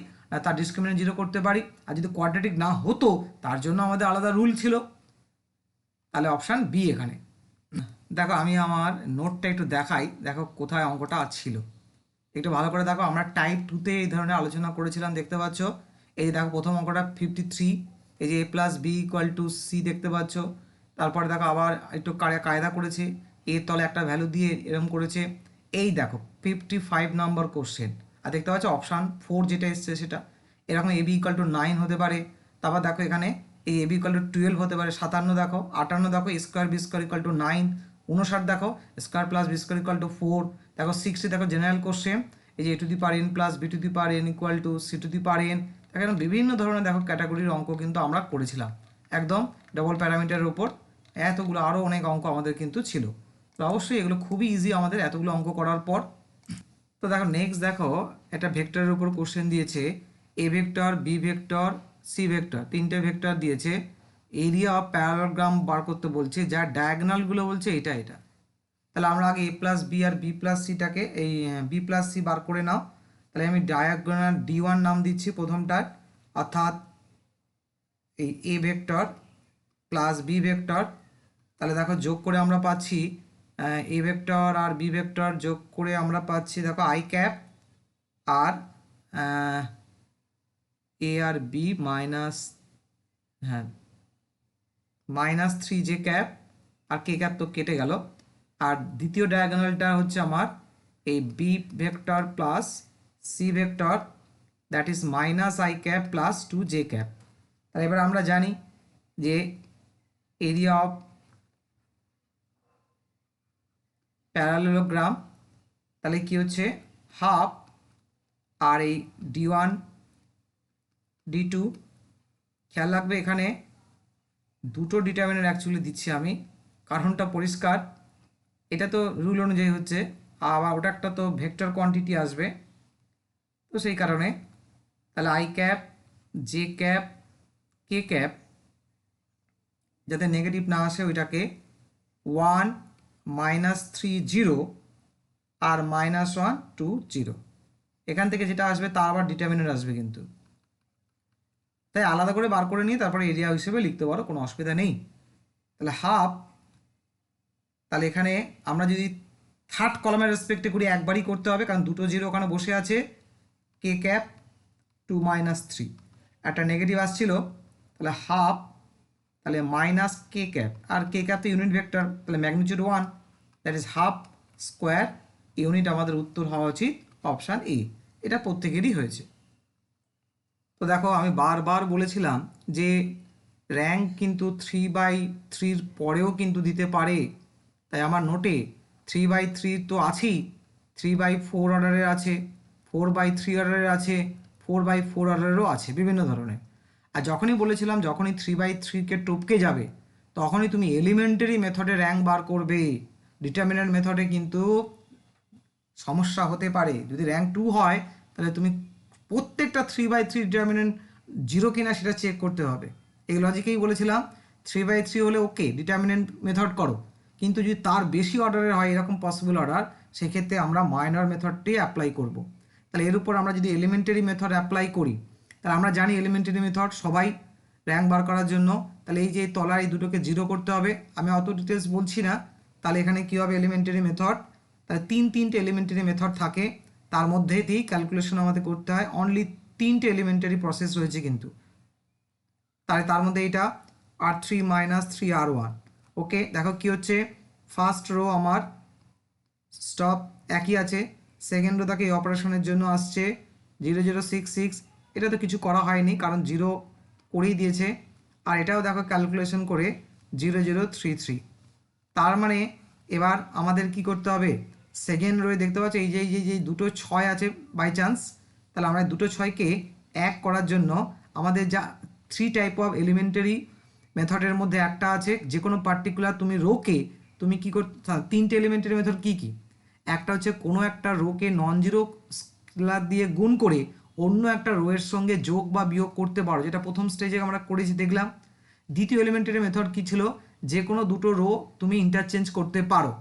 তার ডিসক্রিমিনেন্ট জিরো করতে পারি। আর যদি কোয়াড্রেটিক না হতো তার জন্য আমাদের আলাদা রুল ছিল। তাহলে অপশান বি এখানে। দেখো আমি আমার নোটটা একটু দেখাই, দেখো কোথায় অঙ্কটা ছিল, একটু ভালো করে দেখো। আমরা টাইপ 2তে এই ধরনের আলোচনা করেছিলাম, দেখতে পাচ্ছ এই দেখো প্রথম অঙ্কটা 53, এই যে a plus b equal to c দেখতে পাচ্ছ। তারপরে দেখো আবার একটু কায়দা করেছে, এর তলে একটা ভ্যালু দিয়ে এরকম করেছে। এই দেখো 55 নম্বর কোশ্চেন, আর দেখতে পাচ্ছ অপশান 4 যেটা এসছে সেটা এরকম এ বি ইকুয়াল টু 9 হতে পারে। তারপর দেখো এখানে এই এ বি ইকুয়াল টু 12 হতে পারে, 57 দেখো, 58 দেখো a square b square equal to 9, 59 দেখো square plus b square equal to 4, দেখো 60 দেখো জেনারেল কোশ্চেন, এই যে a to the power n plus b to the power n equal to c to the power n. এখানে বিভিন্ন ধরনের দেখো ক্যাটাগরির অঙ্ক কিন্তু আমরা করেছিলাম একদম ডবল প্যারামিটারের উপর। এতগুলো আরও অনেক অঙ্ক আমাদের কিন্তু ছিল। তো অবশ্যই এগুলো খুবই ইজি আমাদের এতগুলো অঙ্ক করার পর। তো দেখো নেক্সট দেখো একটা ভেক্টরের উপর কোশ্চেন দিয়েছে, a vector, b vector, c vector, তিনটে ভেক্টর দিয়েছে। এরিয়া অফ প্যারাগ্রাম বার করতে বলছে, যার ডায়াগনালগুলো বলছে এটা এটা। তাহলে আমরা আগে এ প্লাস বি আর বি প্লাস সিটাকে, এই বি প্লাস সি বার করে নাও। তাহলে আমি ডায়াগোনাল D1 নাম দিচ্ছি প্রথমটার, অর্থাৎ এই a vector plus b vector. তাহলে দেখো যোগ করে আমরা পাচ্ছি এ ভেক্টর আর বি ভেক্টর যোগ করে আমরা পাচ্ছি দেখো আই ক্যাপ আর এ আর বি মাইনাস, হ্যাঁ -3 জে ক্যাপ, আর কে ক্যাপ তো কেটে গেল। আর দ্বিতীয় ডায়াগোনালটা হচ্ছে আমার এই b vector plus c vector, that is minus i cap plus 2 j cap. তাহলে এবার আমরা জানি যে এরিয়া অফ প্যারালেলোগ্রাম, তাহলে কি হচ্ছে হাফ, আর এই D1 D2, খেয়াল রাখবে এখানে দুটো ডিটারমিনেন্ট অ্যাকচুয়ালি দিচ্ছি আমি, কারণটা পরিষ্কার, এটা তো রুল অনুযায়ী হচ্ছে, আবার ওটা একটা তো ভেক্টর কোয়ান্টিটি আসবে, তো সেই কারণে তাহলে I cap J cap K cap যাতে নেগেটিভ না আসে ওইটাকে 1 -3 0 আর -1 2 0, এখান থেকে যেটা আসবে তা আবার ডিটারমিনেন্ট আসবে কিন্তু, তাই আলাদা করে বার করে নিয়ে তারপরে এরিয়া হিসেবে লিখতে পারো, কোনো অসুবিধা নেই। তাহলে হাফ, তাহলে এখানে আমরা যদি থার্ড কলামের রেসপেক্টে করি একবারই করতে হবে, কারণ দুটো জিরো ওখানে বসে আছে, কে ক্যাপ 2 -3, একটা নেগেটিভ আসছিল, তাহলে হাফ, তাহলে মাইনাস কে ক্যাপ, আর কে ক্যাপ তো ইউনিট ভেক্টর, তাহলে magnitude 1, that is half square unit, আমাদের উত্তর হওয়া উচিত অপশান এ, এটা প্রত্যেকেরই হয়েছে। তো দেখো আমি বারবার বলেছিলাম যে র্যাঙ্ক কিন্তু 3/3 পরেও কিন্তু দিতে পারে, তাই আমার নোটে 3/3 তো আছেই, 3/4 অর্ডারের আছে, 4/3 অর্ডারের আছে, 4/4 অর্ডারেরও আছে বিভিন্ন ধরনের। আর যখনই বলেছিলাম যখনই 3/3কে টপকে যাবে তখনই তুমি এলিমেন্টারি মেথডে র্যাঙ্ক বার করবে, ডিটারমিনেন্ট মেথডে কিন্তু সমস্যা হতে পারে। যদি র্যাঙ্ক 2 হয় তাহলে তুমি প্রত্যেকটা 3/3 ডিটারমিনেন্ট জিরো কিনা সেটা চেক করতে হবে। এই লজিকেই বলেছিলাম 3/3 হলে ওকে ডিটারমিনেন্ট মেথড করো, কিন্তু যদি তার বেশি অর্ডারের হয় এরকম পসিবল অর্ডার, সেক্ষেত্রে আমরা মাইনর মেথডটি অ্যাপ্লাই করব। তাহলে এর উপর আমরা যদি এলিমেন্টারি মেথড অ্যাপ্লাই করি, তাহলে আমরা জানি এলিমেন্টারি মেথড সবাই র্যাঙ্ক বার করার জন্য, তাহলে এই যে তলার এই দুটোকে জিরো করতে হবে, আমি অত ডিটেলস বলছি না। তাহলে এখানে কী হবে এলিমেন্টারি মেথড, তাহলে তিনটে এলিমেন্টারি মেথড থাকে, তার মধ্যে দিয়েই ক্যালকুলেশন আমাদের করতে হয়, অনলি 3টে এলিমেন্টারি প্রসেস রয়েছে কিন্তু, তাহলে তার মধ্যে এটা R3 - 3 R1। ওকে, দেখো কি হচ্ছে, ফার্স্ট রো আমার স্টপ একই আছে, সেকেন্ড রো তাকে এই অপারেশনের জন্য আসছে 0066, এটা তো কিছু করা হয়নি কারণ জিরো করেই দিয়েছে, আর এটাও দেখো ক্যালকুলেশন করে 0033। তার মানে এবার আমাদের কি করতে হবে, সেকেন্ড রোয়ে দেখতে পাচ্ছ এই যে দুটো 6 আছে বাই চান্স, তাহলে আমরা দুটো 6কে এক করার জন্য আমাদের যা 3 টাইপ অফ এলিমেন্টারি মেথডের মধ্যে একটা আছে, যে কোনো পার্টিকুলার তুমি রোকে তুমি কী করতে, 3টে এলিমেন্টারি মেথড কী কী, একটা হচ্ছে কোনো একটা রোকে নন জিরো স্কেলার দিয়ে গুণ করে অন্য একটা রোয়ের সঙ্গে যোগ বা বিয়োগ করতে পারো, যেটা প্রথম স্টেজে আমরা করেছি দেখলাম। দ্বিতীয় এলিমেন্টারি মেথড কী ছিল, যে কোনো দুটো রো তুমি ইন্টারচেঞ্জ করতে পারো।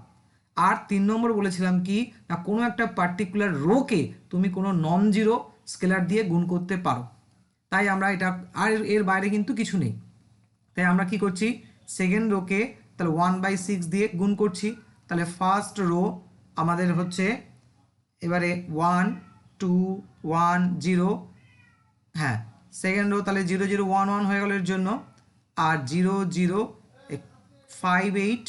আর 3 নম্বর বলেছিলাম কি না, কোনো একটা পার্টিকুলার রোকে তুমি কোনো নন জিরো স্কেলার দিয়ে গুণ করতে পারো। তাই আমরা এটা, আর এর বাইরে কিন্তু কিছু নেই। তাই আমরা কি করছি, সেকেন্ড রোকে তাহলে 1/6 দিয়ে গুণ করছি, তাহলে ফার্স্ট রো আমাদের হচ্ছে এবারে 1 2 1 0, হ্যাঁ সেকেন্ড রো তাহলে 0 0 1 1 হয়ে গেল এর জন্য, আর 0 0 5 8।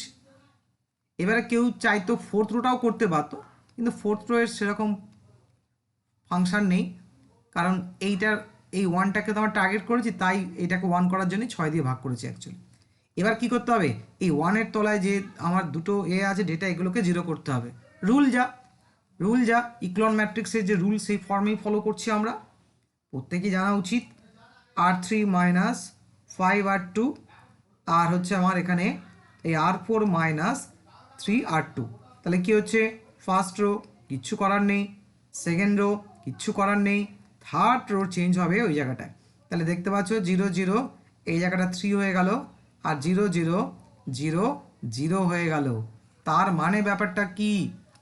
এবারে কেউ চাইতো ফোর্থ রোটাও করতে পারতো, কিন্তু ফোর্থ রো এর সেরকম ফাংশন নেই, কারণ এইটার এই 1টাকে তো আমরা টার্গেট করেছি, তাই এইটাকে 1 করার জন্য 6 দিয়ে ভাগ করেছি অ্যাকচুয়ালি। এবার কি করতে হবে, এই 1-এর তলায় যে আমার দুটো এ আছে ডেটা, এগুলোকে জিরো করতে হবে। রুল যা ইক্লন ম্যাট্রিক্সের যে রুল সেই ফর্মেই ফলো করছি আমরা, প্রত্যেকেই জানা উচিত। R3 - 5 R2, আর হচ্ছে আমার এখানে এই R4 - 3 R2। তাহলে কি হচ্ছে, ফার্স্ট রো কিচ্ছু করার নেই, সেকেন্ড রো কিচ্ছু করার নেই, থার্ড রো চেঞ্জ হবে ওই জায়গাটায়। তাহলে দেখতে পাচ্ছ 0 0 এই জায়গাটা 3 হয়ে গেল, আর 0 0 0 0 হয়ে গেল। তার মানে ব্যাপারটা কি,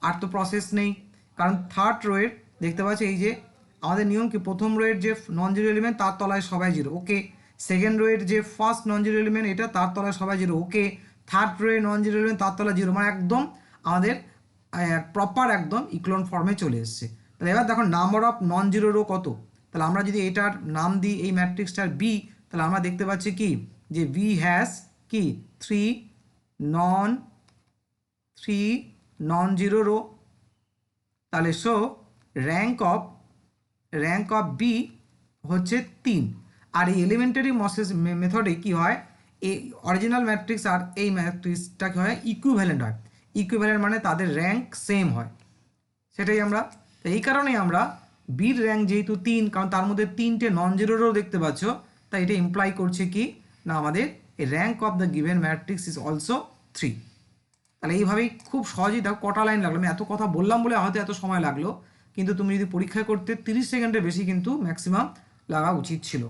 আর তো প্রসেস নেই, কারণ থার্ড রোয়ের দেখতে পাচ্ছ এই যে আমাদের নিয়ম কি, প্রথম রোয়ের যে নন জিরো এলিমেন্ট তার তলায় সবাই জিরো, ওকে। সেকেন্ড রোয়ের যে ফার্স্ট নন জিরো এলিমেন্ট এটা তার তলায় সবাই জিরো, ওকে। থার্ড রোয়ের নন জিরো এলিমেন্ট তার তলায় জিরো, মানে একদম আমাদের প্রপার একদম ইক্লন ফর্মে চলে এসছে। তাহলে এবার দেখো number of non zero row কত, তাহলে আমরা যদি এটার নাম দিই এই ম্যাট্রিক্সটার বি, তাহলে আমরা দেখতে পাচ্ছি কি যে বি হ্যাজ কি 3 নন জিরো রো। তাহলে সো র্যাঙ্ক অফ বি হচ্ছে 3। আর এই এলিমেন্টারি মেথডে কি হয়, এই অরিজিনাল ম্যাট্রিক্স আর এই ম্যাট্রিক্সটা কি হয়, ইকুইভ্যালেন্ট হয়। ইকুইভ্যালেন্ট মানে তাদের র্যাঙ্ক সেম হয়, সেটাই আমরা, তো এই কারণেই আমরা বির র্যাঙ্ক যেহেতু 3, কারণ তার মধ্যে 3টে নন জিরোরও দেখতে পাচ্ছ, তাই এটা ইমপ্লাই করছে কি না আমাদের এই rank of the given matrix is also 3। তাহলে এইভাবেই খুব সহজেই দেখো কটা লাইন লাগলো, আমি এত কথা বললাম বলে হয়তো এত সময় লাগলো, কিন্তু তুমি যদি পরীক্ষা করতে 30 সেকেন্ডের বেশি কিন্তু ম্যাক্সিমাম লাগা উচিত ছিল,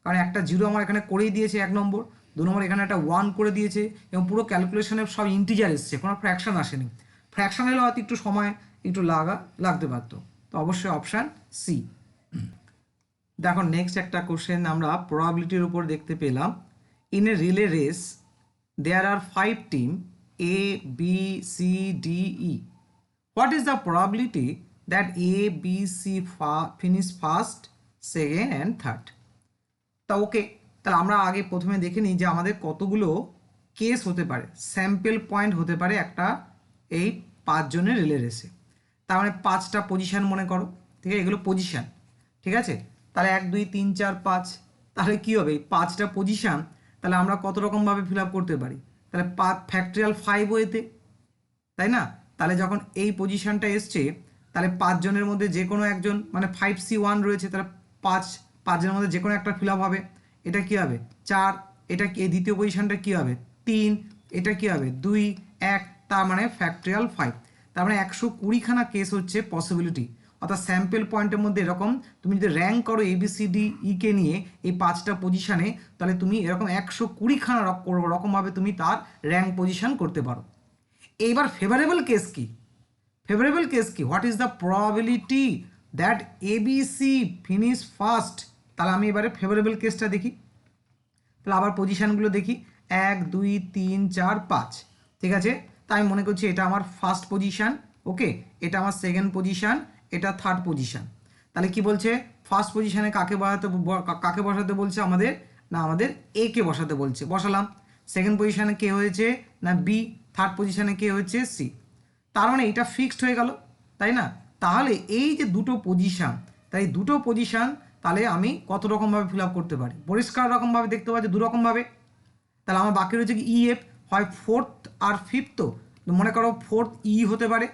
কারণ একটা জিরো আমার এখানে করেই দিয়েছে 1 নম্বর, 2 নম্বর এখানে একটা 1 করে দিয়েছে, এবং পুরো ক্যালকুলেশনে সব ইন্টিজার এসছে, কোনো ফ্র্যাকশন আসেনি। ফ্র্যাকশন এলে হয়তো একটু সময় একটু লাগতে পারতো, তো অবশ্যই অপশান সি। দেখো নেক্সট একটা কোশ্চেন আমরা প্রবাবিলিটির উপর দেখতে পেলাম। In a relay race there are 5 team A, B, C, D, E. What is the probability that A, B, C finish first, second and third? তা ওকে, তাহলে আমরা আগে প্রথমে দেখে নিই যে আমাদের কতগুলো কেস হতে পারে, স্যাম্পল পয়েন্ট হতে পারে একটা এই 5 জনের রিলে রেসে। তার মানে 5টা পজিশান মনে করো, ঠিক আছে, এগুলো পজিশান, ঠিক আছে। তাহলে 1 2 3 4 5, তাহলে কী হবে 5টা পজিশান, তাহলে আমরা কত রকমভাবে ফিল আপ করতে পারি, তাহলে ফ্যাক্টরিয়াল 5 ওয়েতে, তাই না। তাহলে যখন এই পজিশানটা এসছে, তাহলে 5 জনের মধ্যে যে কোনো একজন, মানে 5C1 রয়েছে, তাহলে 5 জনের মধ্যে যে কোনো একটা ফিল আপ হবে, এটা কী হবে 4, এটা কি দ্বিতীয় পজিশানটা কী হবে 3, এটা কী হবে 2 1, তার মানে ফ্যাক্টরিয়াল 5। তার মানে 120খানা কেস হচ্ছে পসিবিলিটি, অর্থাৎ স্যাম্পল পয়েন্টের মধ্যে এরকম তুমি যদি র্যাঙ্ক করো ABCDE কে নিয়ে এই 5টা পজিশানে, তাহলে তুমি এরকম 120খানা রকমভাবে তুমি তার র্যাঙ্ক পজিশান করতে পারো। এইবার ফেভারেবল কেস কি, ফেভারেবল কেস কি, what is the probability that ABC finish first. তাহলে আমি এবারে ফেভারেবল কেসটা দেখি, তাহলে আবার পজিশানগুলো দেখি 1 2 3 4 5, ঠিক আছে। তাই আমি মনে করছি এটা আমার ফার্স্ট পজিশান, ওকে, এটা আমার সেকেন্ড পজিশান, এটা থার্ড পজিশান। তাহলে কি বলছে ফার্স্ট পজিশানে কাকে বসাতে বলছে আমাদের, না আমাদের A কে বসাতে বলছে, বসালাম। সেকেন্ড পজিশানে কে হয়েছে, না B। থার্ড পজিশানে কে হয়েছে, C। তার মানে এটা ফিক্সড হয়ে গেল, তাই না। তাহলে এই যে দুটো পজিশান, তাই দুটো পজিশান তাহলে আমি কত রকমভাবে ফিল আপ করতে পারি, পরিষ্কার রকমভাবে দেখতে পাচ্ছি 2 রকমভাবে। তাহলে আমার বাকি রয়েছে কি EF, হয় 4th আর 5th, তো মনে করো 4th E হতে পারে,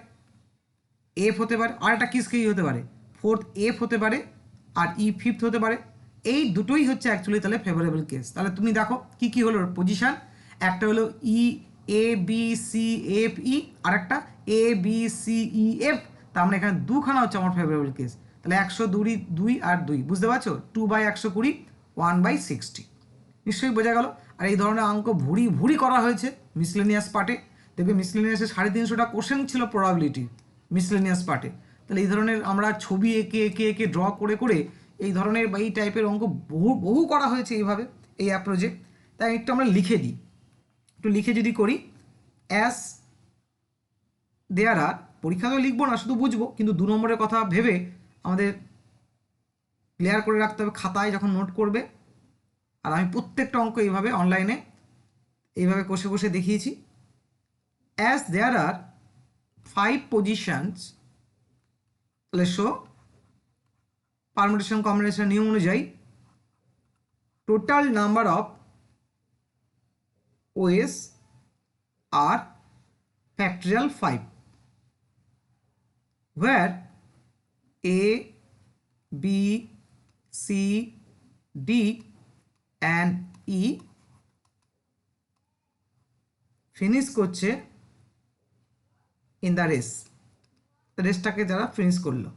F হতে পারে, আর একটা কিসকে ই হতে পারে 4th F হতে পারে, আর E 5th হতে পারে। এই দুটোই হচ্ছে অ্যাকচুয়ালি তাহলে ফেভারেবল কেস। তাহলে তুমি দেখো কি কি হলো পজিশান, একটা হলো EABCFE, আর একটা ABCEF, তার মানে এখানে 2খানা হচ্ছে আমার ফেভারেবল কেস। তাহলে 102 আর 2, বুঝতে পারছো, 2/120 1/60, নিশ্চয়ই বোঝা গেল। আর এই ধরনের অঙ্ক ভুরি করা হয়েছে মিসলেনিয়াস পার্টে, দেখবে মিসলেনিয়াসে 350টা কোশ্চেন ছিল প্রবাবিলিটি মিসলেনিয়াস পার্টে। তাহলে এই ধরনের আমরা ছবি এঁকে ড্র করে এই ধরনের বা এই টাইপের অঙ্ক বহু করা হয়েছে এইভাবে, এই অ্যাপ্রোচে। তাই একটু আমরা লিখে দিই, একটু লিখে যদি করি, অ্যাস দেয়ার আর, পরীক্ষা তো লিখবো না, শুধু বুঝবো, কিন্তু 2 নম্বরের কথা ভেবে আমাদের ক্লিয়ার করে রাখতে হবে খাতায় যখন নোট করবে। আর আমি প্রত্যেকটা অঙ্ক এইভাবে অনলাইনে এইভাবে কষে দেখিয়েছি। অ্যাজ দেয়ার আর 5 পজিশনস, তাহলে শো পারমুটেশন কম্বিনেশন নিয়ম অনুযায়ী total number of ways are factorial 5, where A, B, C, D and E finish করছে ইন দ্য রেস, রেসটাকে যারা ফিনিশ করলো।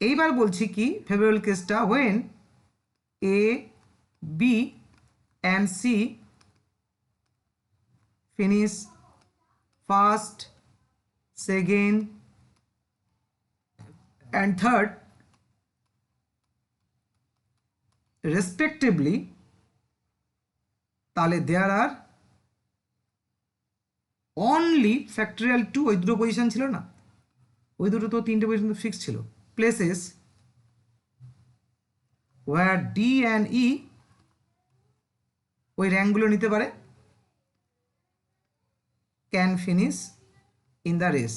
এইবার বলছি কি ফেভারেবল কেসটা, when A, B and C finish first, second and third respectively, তাহলে there are only factorial 2, ওই দুটো পজিশন ছিল না, ওই দুটো তো 3টে পজিশন তো ফিক্স ছিল, places where D and E ওই র্যাঙ্কগুলো নিতে পারে, can finish in the race.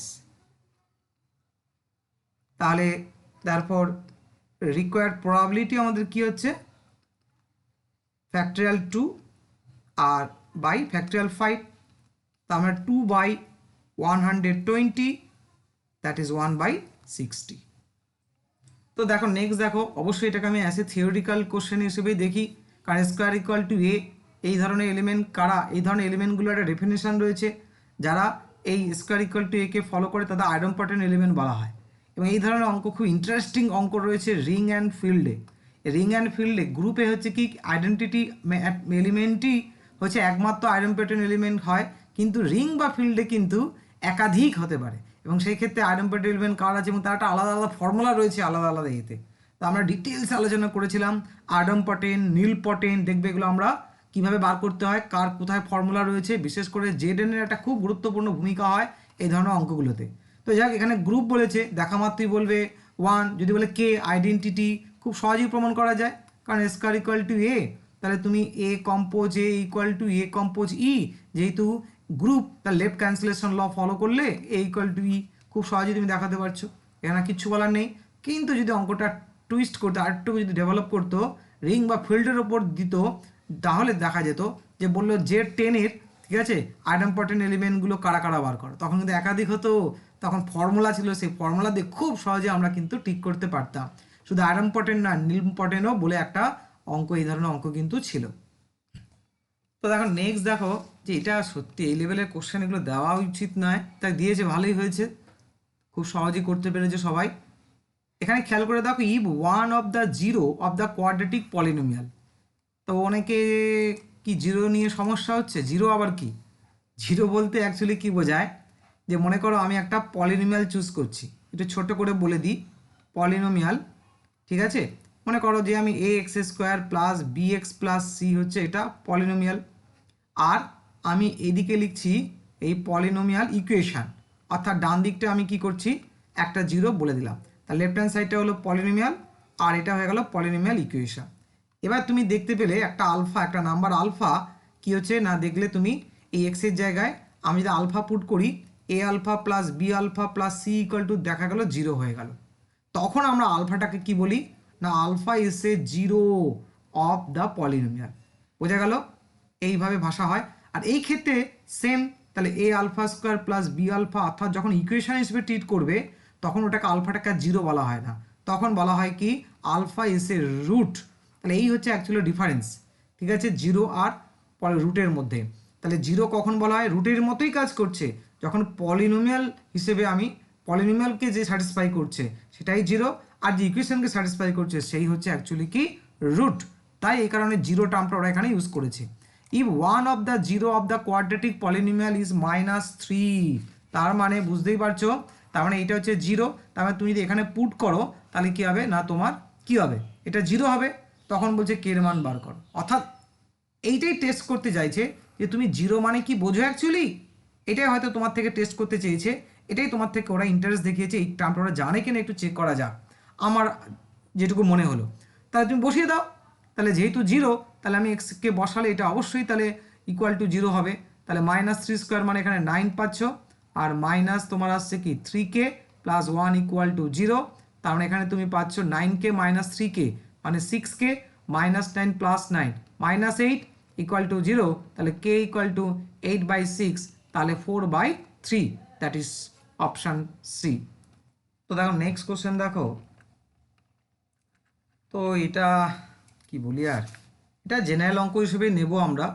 তাহলে তারপর রিকোয়ার্ড প্রবাবিলিটি আমাদের কি হচ্ছে factorial 2 আর বাই factorial 5, তার মানে 2/5 120, দ্যাট ইজ 1/60। তো দেখো নেক্সট দেখো, অবশ্যই এটাকে আমি অ্যাজ এ থিওরিটিক্যাল কোশ্চেন হিসেবেই দেখি, কারণ স্কোয়ার ইকুয়াল টু এ, এই ধরনের এলিমেন্ট কারা, এই ধরনের এলিমেন্টগুলো একটা ডেফিনেশন রয়েছে, যারা এই স্কোয়ার ইকুয়াল টু একে ফলো করে তাদের আইডেম্পটেন্ট এলিমেন্ট বলা হয়। এবং এই ধরনের অঙ্ক খুব ইন্টারেস্টিং অঙ্ক রয়েছে রিং অ্যান্ড ফিল্ডে। রিং অ্যান্ড ফিল্ডে গ্রুপে হচ্ছে কি আইডেন্টিটি এলিমেন্টই হচ্ছে একমাত্র আইডেম্পটেন্ট এলিমেন্ট হয়, কিন্তু রিং বা ফিল্ডে কিন্তু একাধিক হতে পারে, এবং সেই ক্ষেত্রে আইডেম্পটেন্ট এলিমেন্ট কার আছে এবং তার একটা আলাদা আলাদা ফর্মুলা রয়েছে আলাদা আলাদা ইয়েতে। তো আমরা ডিটেলস আলোচনা করেছিলাম আইডেম্পটেন্ট, নীলপটেন্ট, দেখবে এগুলো আমরা কিভাবে বার করতে হয়, কার কোথায় ফর্মুলা রয়েছে, বিশেষ করে জেডএন এর একটা খুব গুরুত্বপূর্ণ ভূমিকা হয় এই ধরনের অঙ্কগুলোতে। তো যাক, এখানে গ্রুপ বলেছে, দেখা মাত্রই বলবে 1, যদি বলে কে আইডেন্টিটি, খুব সহজেই প্রমাণ করা যায়, কারণ স্কোয়ার ইকুয়াল টু এ, তাহলে তুমি a compose a equal to a compose e, যেহেতু গ্রুপ তার লেফট ক্যান্সেলেশন ল ফলো করলে এ ইকুয়াল টু ই, খুব সহজেই তুমি দেখাতে পারছো, এখানে কিচ্ছু বলার নেই। কিন্তু যদি অঙ্কটা টুইস্ট করতো, আরেকটুকু যদি ডেভেলপ করতো, রিং বা ফিল্ডের ওপর দিত, তাহলে দেখা যেত যে বললো যে 10-এর, ঠিক আছে, আইডেম্পটেন্ট এলিমেন্টগুলো কারা কারা বার করো, তখন কিন্তু একাধিক হতো, তখন ফর্মুলা ছিল, সেই ফর্মুলা দিয়ে খুব সহজে আমরা কিন্তু ঠিক করতে পারতাম। শুধু আইডেম্পটেন্ট না, নীলপটেন্টও বলে একটা অঙ্ক, এই ধরনের অঙ্ক কিন্তু ছিল। তো দেখো নেক্সট দেখো, যে এটা সত্যি এই লেভেলের কোশ্চেন এগুলো দেওয়া উচিত নয়, তাই দিয়েছে, ভালোই হয়েছে, খুব সহজেই করতে পেরেছে সবাই। এখানে খেয়াল করে দেখো, if one of the zero of the quadratic polynomial. তো অনেকে কি জিরো নিয়ে সমস্যা হচ্ছে, জিরো আবার কি? জিরো বলতে অ্যাকচুয়ালি কি বোঝায়, যে মনে করো আমি একটা পলিনোমিয়াল চুজ করছি, একটু ছোট করে বলে দিই, পলিনোমিয়াল, ঠিক আছে, মনে করো যে আমি a x square plus b x plus c হচ্ছে এটা পলিনোমিয়াল, আর আমি এদিকে লিখছি এই পলিনোমিয়াল ইকুয়েশান, অর্থাৎ ডান দিকটা আমি কি করছি, একটা জিরো বলে দিলাম, তার লেফট হ্যান্ড সাইডটা হলো পলিনোমিয়াল, আর এটা হয়ে গেল পলিনোমিয়াল ইকুয়েশান। এবার তুমি দেখতে পেলে একটা আলফা, একটা নাম্বার আলফা কি হচ্ছে না, দেখলে তুমি এই এক্সের জায়গায় আমি যদি আলফা পুট করি, a alpha plus b alpha plus c equal to দেখা গেল জিরো হয়ে গেল, তখন আমরা আলফাটাকে কি বলি না, alpha is a zero of the polynomial. বোঝা গেল, এইভাবে ভাষা হয়। আর এই ক্ষেত্রে সেম, তাহলে a alpha square plus b alpha, অর্থাৎ যখন ইকুয়েশন হিসেবে ট্রিট করবে, তখন ওটাকে আলফাটাকে জিরো বলা হয় না, তখন বলা হয় কি আলফা ইজ এ রুট। তাহলে এই হচ্ছে অ্যাকচুয়ালি ডিফারেন্স, ঠিক আছে, জিরো আর রুটের মধ্যে। তাহলে জিরো কখন বলা হয়, রুটের মতোই কাজ করছে, যখন পলিনোমিয়াল হিসেবে আমি পলিনোমিয়ালকে যে স্যাটিসফাই করছে সেটাই জিরো, আর যে ইকুয়েশনকে স্যাটিসফাই করছে সেই হচ্ছে অ্যাকচুয়ালি কি রুট। তাই এই কারণে জিরো টার্মটা ওরা এখানে ইউজ করেছে। If one of the zero of the quadratic polynomial is -3, তার মানে বুঝতেই পারছো, তার মানে এটা হচ্ছে জিরো, তার মানে তুমি যদি এখানে পুট করো তাহলে কি হবে না, তোমার কি হবে, এটা জিরো হবে, তখন বলছে কে এর মান বার করো, অর্থাৎ এইটাই টেস্ট করতে চাইছে যে তুমি জিরো মানে কি বোঝো অ্যাকচুয়ালি, এটাই হয়তো তোমার থেকে টেস্ট করতে চেয়েছে, এটাই তোমার থেকে ওরা ইন্টারেস্ট দেখিয়েছে, এই টার্মটা ওরা জানে কিনা একটু চেক করা যাক, আমার যেটুকু মনে হলো। তাহলে তুমি বসিয়ে দাও, তাহলে যেহেতু জিরো, তাহলে আমি এক্সকে বসালে এটা অবশ্যই তাহলে ইকুয়াল টু জিরো হবে, তাহলে -3² মানে এখানে 9 পাচ্ছ, আর মাইনাস তোমার আসছে কি 3k plus 1 equal to zero, তার মানে এখানে তুমি পাচ্ছ 9k মাইনাস 3k মানে 6k, -9 plus 9 -8 equal to zero, তাহলে k ইকুয়াল টু 8/6, তাহলে 4/3, দ্যাট ইজ অপশান সি। তো দেখো নেক্সট কোশ্চেন দেখো, তো এটা কি বলি আর, এটা জেনারেল অঙ্ক হিসেবে নেব আমরা।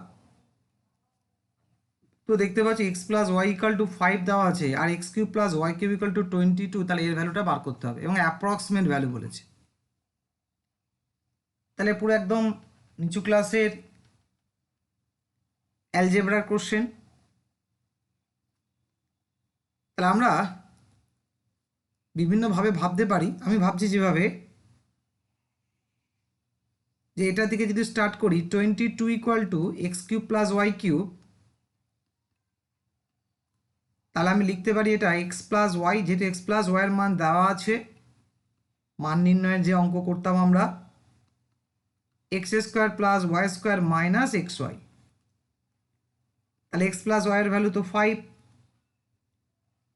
তো দেখতে পাচ্ছি x plus y equal to 5 দেওয়া আছে, আর x cube plus y cube equal to 22, তাহলে এর ভ্যালুটা বার করতে হবে, এবং অ্যাপ্রক্সিমেট ভ্যালু বলেছে, তাহলে পুরো একদম নিচু ক্লাসের অ্যালজেব্রার কোশ্চেন। তাহলে আমরা বিভিন্নভাবে ভাবতে পারি, আমি ভাবছি যেভাবে, যে এটা থেকে যদি স্টার্ট করি 22 equal to x cube plus y cube, তাহলে আমি লিখতে পারি এটা এক্স প্লাস ওয়াই, যেহেতু এক্স প্লাস ওয়াইয়ের মান দেওয়া আছে, মান নির্ণয়ের যে অঙ্ক করতাম আমরা, x square plus y square minus x y, তাহলে এক্স প্লাস ওয়াইয়ের ভ্যালু তো 5।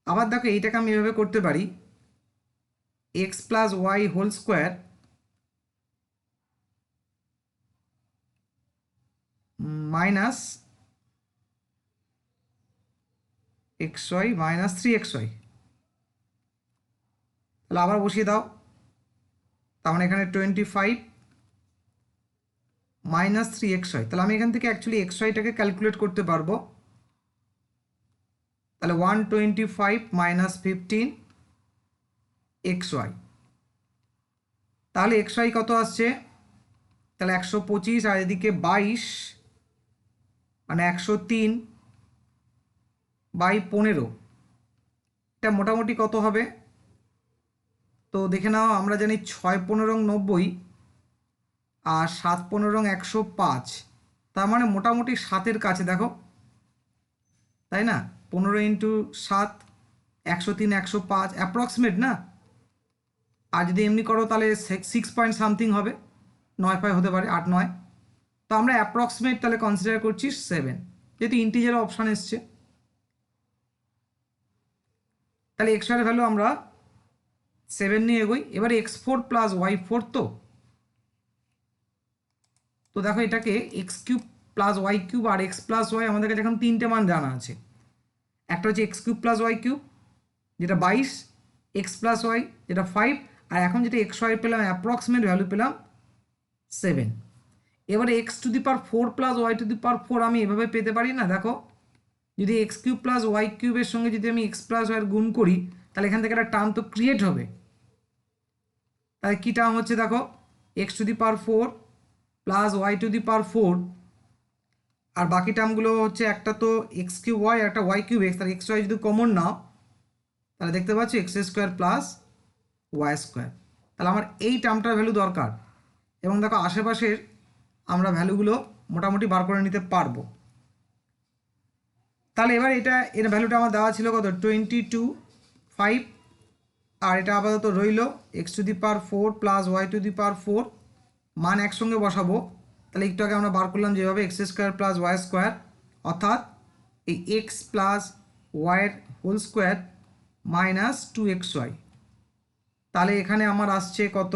আবার দেখো এইটাকে আমি এভাবে করতে পারি, x plus y whole square minus x y minus 3xy। তাহলে আবার বসিয়ে দাও, তার মানে এখানে 25 মাইনাস 3xy। তাহলে আমি এখান থেকে অ্যাকচুয়ালি xyটাকে ক্যালকুলেট করতে পারবো। তাহলে 125 মাইনাস 15 xy। তাহলে xy কত আসছে? তাহলে 125 আর এদিকে 22 মানে 103 বাই 15। এটা মোটামুটি কত হবে? তো দেখে নাও, আমরা জানি 6 15 90 আর 7 15 105, তার মানে মোটামুটি 7-এর কাছে দেখো, তাই না? 15 ইন্টু 7 103 105 অ্যাপ্রক্সিমেট না? আর যদি এমনি করো তাহলে 6 পয়েন্ট সামথিং হবে, 9 হতে পারে, 8 9। তো আমরা অ্যাপ্রক্সিমেট তাহলে কনসিডার করছি 7, যেহেতু ইন্টিজার অপশান এসছে। তাহলে এক্স ওয়াইয়ের ভ্যালু আমরা 7 নিয়ে এগোই। এবারে x4 প্লাস y4, তো দেখো এটাকে x cube plus y cube আর এক্স প্লাস ওয়াই, আমাদের কাছে এখন 3টে মান জানা আছে। একটা হচ্ছে x cube plus y cube যেটা 22, এক্স প্লাস ওয়াই যেটা 5, আর এখন যেটা এক্স ওয়াই পেলাম অ্যাপ্রক্সিমেট ভ্যালু পেলাম 7। এবারে x to the power 4 plus y to the power 4 আমি এভাবে পেতে পারি না? দেখো, যদি এক্স কিউব প্লাস ওয়াই কিউবের সঙ্গে যদি আমি এক্স প্লাস ওয়াইয়ের গুণ করি, তাহলে এখান থেকে একটা টার্ম তো ক্রিয়েট হবে। তাহলে কী টার্ম হচ্ছে? দেখো, x to the power 4 plus y to the power 4, আর বাকি টার্মগুলো হচ্ছে একটা তো এক্স কিউব ওয়াই, একটা ওয়াই কিউব এক্স। তাহলে এক্স ওয়াই যদি কমন নাও, তাহলে দেখতে পাচ্ছি x square plus y square. তাহলে আমার এই টার্মটার ভ্যালু দরকার, এবং দেখো আশেপাশের আমরা ভ্যালুগুলো মোটামুটি বার করে নিতে পারবো। তাহলে এবার এর ভ্যালুটা আমার দেওয়া ছিল কত? 22.5, আর এটা আপাতত রইল x to the power 4 plus y to the power 4, মান একসঙ্গে বসাবো। তাহলে একটু আগে আমরা বার করলাম যেভাবে, x square plus y square, অর্থাৎ এই এক্স প্লাস ওয়াইয়ের হোল স্কোয়ার মাইনাস 2xy। তাহলে এখানে আমার আসছে কত?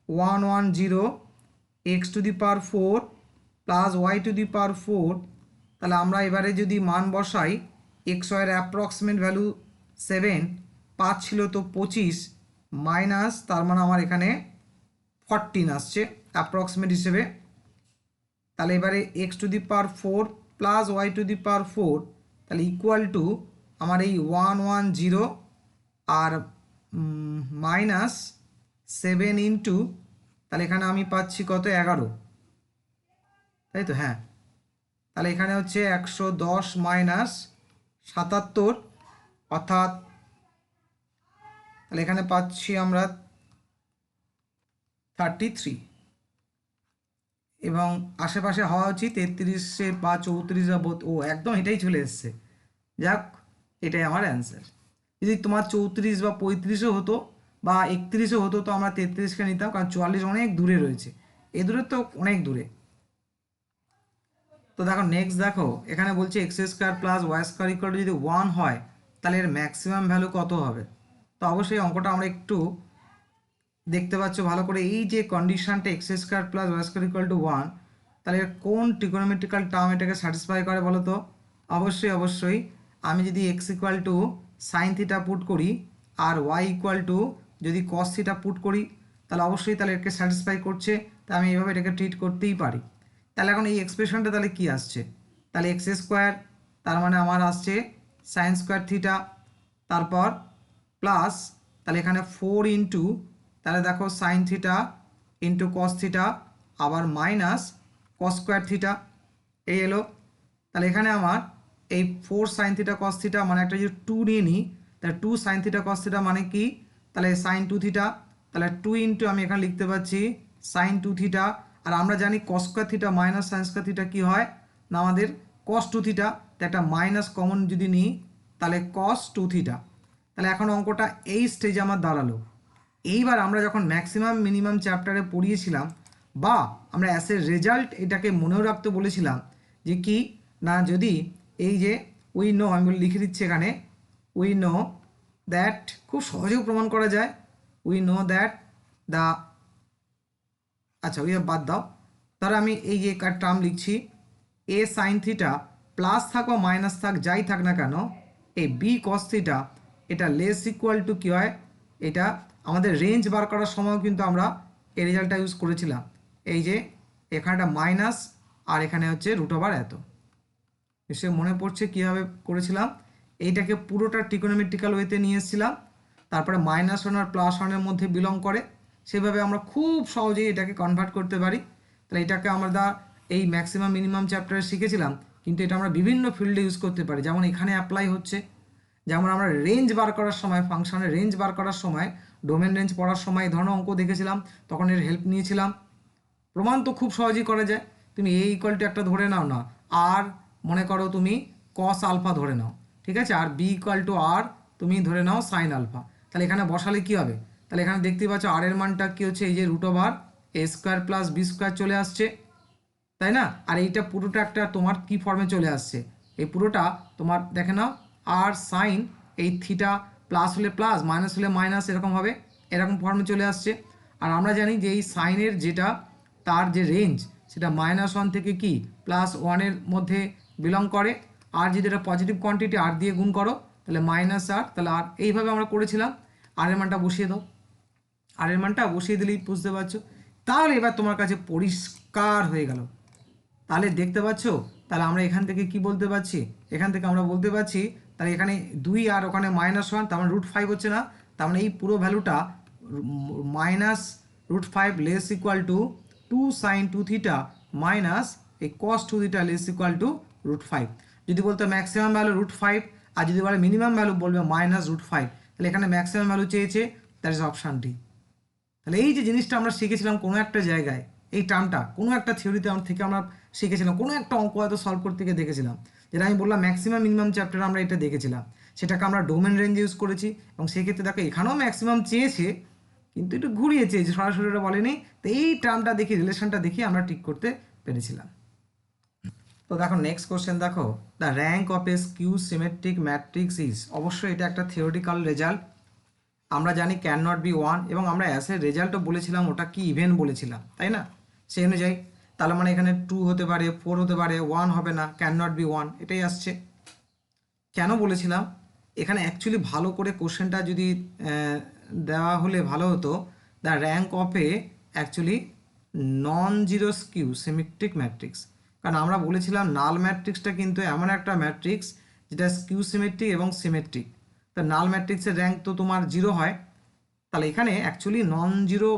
110 x to the power 4 plus y to the power 4। তাহলে আমরা এবারে যদি মান বসাই, এক্স ওয়াইয়ের অ্যাপ্রক্সিমেট ভ্যালু 7, 5 ছিল তো 25, মাইনাস, তার মানে আমার এখানে 14 আসছে অ্যাপ্রক্সিমেট হিসেবে। তাহলে এবারে x to the power 4 plus y to the power 4, তাহলে ইকুয়াল টু আমার এই 110 আর মাইনাস 7 ইন্টু, তাহলে এখানে আমি পাচ্ছি কত? 11, তাই তো? হ্যাঁ, তাহলে এখানে হচ্ছে 110 মাইনাস 77, অর্থাৎ তাহলে এখানে পাচ্ছি আমরা 33, এবং আশেপাশে হওয়া উচিত 33 বা 34 বা ও একদম এটাই চলে এসছে। যাক, এটাই আমার অ্যান্সার। যদি তোমার 34 বা 35ও হতো বা 31ও হতো, তো আমরা 33কে নিতাম, কারণ 44 অনেক দূরে রয়েছে, এ দূরে তো অনেক দূরে। তো দেখো নেক্সট, দেখো এখানে বলছে x square plus y square equal to যদি 1 হয়, তাহলে এর ম্যাক্সিমাম ভ্যালু কত হবে? তো অবশ্যই অঙ্কটা আমরা একটু দেখতে পাচ্ছ ভালো করে, এই যে কন্ডিশনটা x square plus y square equal to 1, তাহলে কোন ট্রিগোনোমেট্রিক্যাল টার্ম এটাকে স্যাটিসফাই করে বলো তো? অবশ্যই আমি যদি x equal two sine theta put করি আর ওয়াই ইকুয়াল টু যদি কস থিটা পুট করি, তাহলে অবশ্যই তাহলে এটাকে স্যাটিসফাই করছে, তাই আমি এইভাবে এটাকে ট্রিট করতেই পারি। তাহলে এখন এই এক্সপ্রেশনটা তাহলে কি আসছে? তাহলে এক্স স্কোয়ার, তার মানে আমার আসছে সাইন স্কোয়ার থিটা, তারপর প্লাস, তাহলে এখানে 4 ইন্টু, তাহলে দেখো sine theta into cos theta, আবার মাইনাস কস স্কোয়ার থিটা, এই এলো। তাহলে এখানে আমার এই 4 সাইন থিটা কস থিটা, মানে একটা যদি 2 নিয়ে নিই, তাহলে 2 সাইন থিটা কস থিটা মানে কি? তাহলে সাইন 2 থিটা, তাহলে 2 ইন্টু আমি এখানে লিখতে পাচ্ছি সাইন 2 থিটা, আর আমরা জানি cos square theta minus sine square theta কী হয় না, আমাদের কস 2 থিটা, তো একটা মাইনাস কমন যদি নিই, তাহলে কস 2 থিটা। তাহলে এখন অঙ্কটা এই স্টেজে আমার দাঁড়ালো। এইবার আমরা যখন ম্যাক্সিমাম মিনিমাম চ্যাপ্টারে পড়িয়েছিলাম, বা আমরা অ্যাসের রেজাল্ট এটাকে মনেও রাখতে বলেছিলাম, যে কি না, যদি এই যে উই নো, আমি লিখে দিচ্ছি এখানে, উই নো দ্যাট, খুব সহজেও প্রমাণ করা যায়, উই নো দ্যাট দ্য, আচ্ছা ওই বাদ দাও, তাহলে আমি এই যে টার্ম লিখছি, এ সাইন থিটা প্লাস থাক বা মাইনাস থাক, যাই থাক না কেন, এই বি কস থিটা এটা লেস ইকুয়াল টু কী হয়, এটা আমাদের রেঞ্জ বার করার সময়ও কিন্তু আমরা এই রেজাল্টটা ইউজ করেছিলাম। এই যে এখানটা মাইনাস আর এখানে হচ্ছে রুট ওভার এত। নিশ্চয়ই মনে পড়ছে কীভাবে করেছিলাম, এইটাকে পুরোটা ট্রিগোনোমেট্রিক্যাল ওয়েতে নিয়ে এসেছিলাম, তারপরে -1 আর +1 মধ্যে বিলং করে, সেভাবে আমরা খুব সহজেই এটাকে কনভার্ট করতে পারি। তাহলে এটাকে আমরা এই ম্যাক্সিমাম মিনিমাম চ্যাপ্টারে শিখেছিলাম, কিন্তু এটা আমরা বিভিন্ন ফিল্ডে ইউজ করতে পারি। যেমন এখানে অ্যাপ্লাই হচ্ছে, যেমন আমরা রেঞ্জ বার করার সময়, ফাংশনের রেঞ্জ বার করার সময়, ডোমেন রেঞ্জ পড়ার সময় এই ধরনের অঙ্ক দেখেছিলাম, তখন এর হেল্প নিয়েছিলাম। প্রমাণ তো খুব সহজেই করা যায়। তুমি এ ইকুয়াল টু একটা ধরে নাও না, আর মনে করো তুমি কস আলফা ধরে নাও, ঠিক আছে, আর বি ইকুয়াল টু আর তুমি ধরে নাও সাইন আলফা। তাহলে এখানে বসালে কি হবে, তাহলে এখানে দেখতে পাচ্ছ আর এর মানটা কি হচ্ছে, এই যে root over a square plus b square চলে আসছে, তাই না? আর এইটা পুরোটা একটা তোমার কি ফর্মে চলে আসছে, এই পুরোটা তোমার দেখে নাও আর সাইন এই থিটা প্লাস হলে প্লাস মাইনাস হলে মাইনাস এরকম হবে, এরকম ফর্মে চলে আসছে। আর আমরা জানি যে এই সাইনের যেটা তার যে রেঞ্জ সেটা -1 থেকে কি +1 মধ্যে বিলং করে। আর যদি এটা পজিটিভ কোয়ান্টিটি আর দিয়ে গুণ করো তাহলে -r, তাহলে আর এইভাবে আমরা করেছিলাম। আর এর মানটা বসিয়ে দাও, আর এর মানটা বসিয়ে দিলেই বুঝতে পারছো। তাহলে এবার তোমার কাছে পরিষ্কার হয়ে গেল। তাহলে দেখতে পাচ্ছ, তাহলে আমরা এখান থেকে কি বলতে পারছি, এখান থেকে আমরা বলতে পারছি তাহলে এখানে 2 আর ওখানে -1, তার মানে √5 হচ্ছে না, তার মানে এই পুরো ভ্যালুটা -√5 less equal to 2 sin 2 theta minus এই cos 2 theta less equal to √5। যদি বলতো ম্যাক্সিমাম ভ্যালু √5 আর যদি বলে মিনিমাম ভ্যালু বলবে -√5, তাহলে এখানে ম্যাক্সিমাম ভ্যালু চেয়েছে, দ্যাট ইজ অপশান ডি। তাহলে এই যে জিনিসটা আমরা শিখেছিলাম কোনো একটা জায়গায়, এই টার্মটা কোনো একটা থিওরিতে থেকে আমরা শিখেছিলাম, কোনো একটা অঙ্ক হয়তো সলভ করতে গিয়ে দেখেছিলাম, যেটা আমি বললাম ম্যাক্সিমাম মিনিমাম চ্যাপ্টারে আমরা এটা দেখেছিলাম, সেটাকে আমরা ডোমেন রেঞ্জ ইউজ করেছি। এবং সেক্ষেত্রে দেখো এখানেও ম্যাক্সিমাম চেয়েছে, কিন্তু একটু ঘুরিয়ে চেয়েছে, সরাসরি ওটা বলেনি। তো এই টার্মটা দেখি, রিলেশনটা দেখি আমরা ঠিক করতে পেরেছিলাম। তো দেখো নেক্সট কোশ্চেন দেখো, the rank of a skew symmetric matrix is, অবশ্যই এটা একটা থিওরিটিক্যাল রেজাল্ট, আমরা জানি ক্যান নট বি 1, এবং আমরা অ্যাসের রেজাল্টও বলেছিলাম ওটা কি ইভেন বলেছিলাম, তাই না? সেই অনুযায়ী তাহলে মানে এখানে 2 হতে পারে, 4 হতে পারে, 1 হবে না, ক্যান নট বি 1 এটাই আসছে। কেন বলেছিলাম, এখানে অ্যাকচুয়ালি ভালো করে কোশ্চেনটা যদি দেওয়া হলে ভালো হতো, the rank of A actually non zero skew symmetric matrix. কারণ আমরা বলেছিলাম নাল ম্যাট্রিক্সটা কিন্তু এমন একটা ম্যাট্রিক্স যেটা স্কিউ সিমেট্রিক এবং সিমেট্রিক। তা নাল ম্যাট্রিক্সের র্যাঙ্ক তো তোমার 0 হয়, তাহলে এখানে অ্যাকচুয়ালি নন জিরো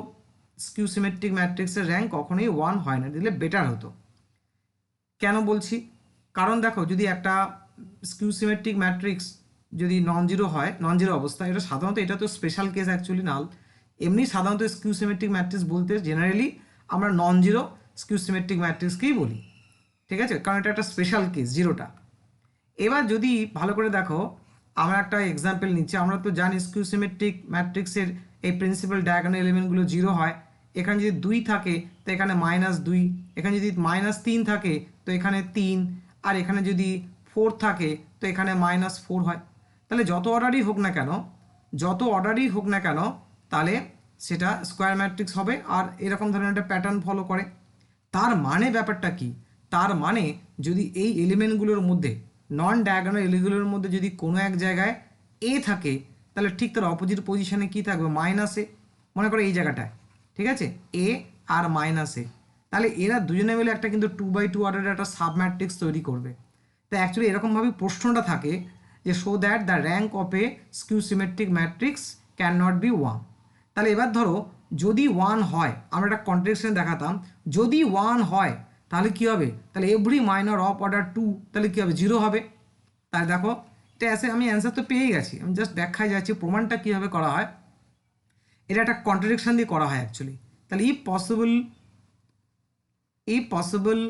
স্কিউ সিমেট্রিক ম্যাট্রিক্সের র্যাঙ্ক কখনোই 1 হয় না, দিলে বেটার হতো। কেন বলছি, কারণ দেখো যদি একটা স্কিউ সিমেট্রিক ম্যাট্রিক্স যদি নন জিরো হয়, নন জিরো অবস্থা, এটা সাধারণত, এটা তো স্পেশাল কেস অ্যাকচুয়ালি নাল, এমনি সাধারণত স্কিউ সিমেট্রিক ম্যাট্রিক্স বলতে জেনারেলি আমরা নন জিরো স্কিউ সিমেট্রিক ম্যাট্রিক্সকেই বলি, ঠিক আছে, কারণ এটা একটা স্পেশাল কেস জিরোটা। এবার যদি ভালো করে দেখো, আমরা একটা এক্সাম্পল নিচ্ছি, আমরা তো জানি স্কিউ সিমেট্রিক ম্যাট্রিক্সের এই প্রিন্সিপাল ডায়াগোনাল এলিমেন্টগুলো 0 হয়। এখানে যদি 2 থাকে তো এখানে -2, এখানে যদি -3 থাকে তো এখানে 3, আর এখানে যদি 4 থাকে তো এখানে -4 হয়। তাহলে যত অর্ডারই হোক না কেন, যত অর্ডারই হোক না কেন, তাহলে সেটা স্কোয়ার ম্যাট্রিক্স হবে, আর এরকম ধরনের একটা প্যাটার্ন ফলো করে। তার মানে ব্যাপারটা কি, তার মানে যদি এই এলিমেন্টগুলোর মধ্যে, নন ডায়াগোনাল এলিমেন্টগুলোর মধ্যে যদি কোনো এক জায়গায় এ থাকে, তাহলে ঠিক তার অপোজিট পজিশনে কি থাকবে, -এ। মনে করো এই জায়গাটায়, ঠিক আছে, এ আর -এ, তাহলে এরা দুজনে মিলে একটা কিন্তু 2x2 অর্ডারের একটা সাব ম্যাট্রিক্স তৈরি করবে। তো অ্যাকচুয়ালি এরকমভাবে প্রশ্নটা থাকে যে show that the rank of a skew symmetric matrix can not be 1। তাহলে এবার ধরো যদি 1 হয়, আমরা একটা কন্ট্রাডিকশন দেখাতাম, যদি 1 হয় তাহলে কি হবে, তাহলে এভরি মাইনর অফ অর্ডার 2 তাহলে কি হবে, 0 হবে। তাহলে দেখো এটা এসে আমি অ্যান্সার তো পেয়ে গেছি, আমি জাস্ট ব্যাখ্যায় যাচ্ছি প্রমাণটা কীভাবে করা হয়। এটা একটা কন্ট্রাডিকশন দিয়ে করা হয় অ্যাকচুয়ালি। তাহলে if possible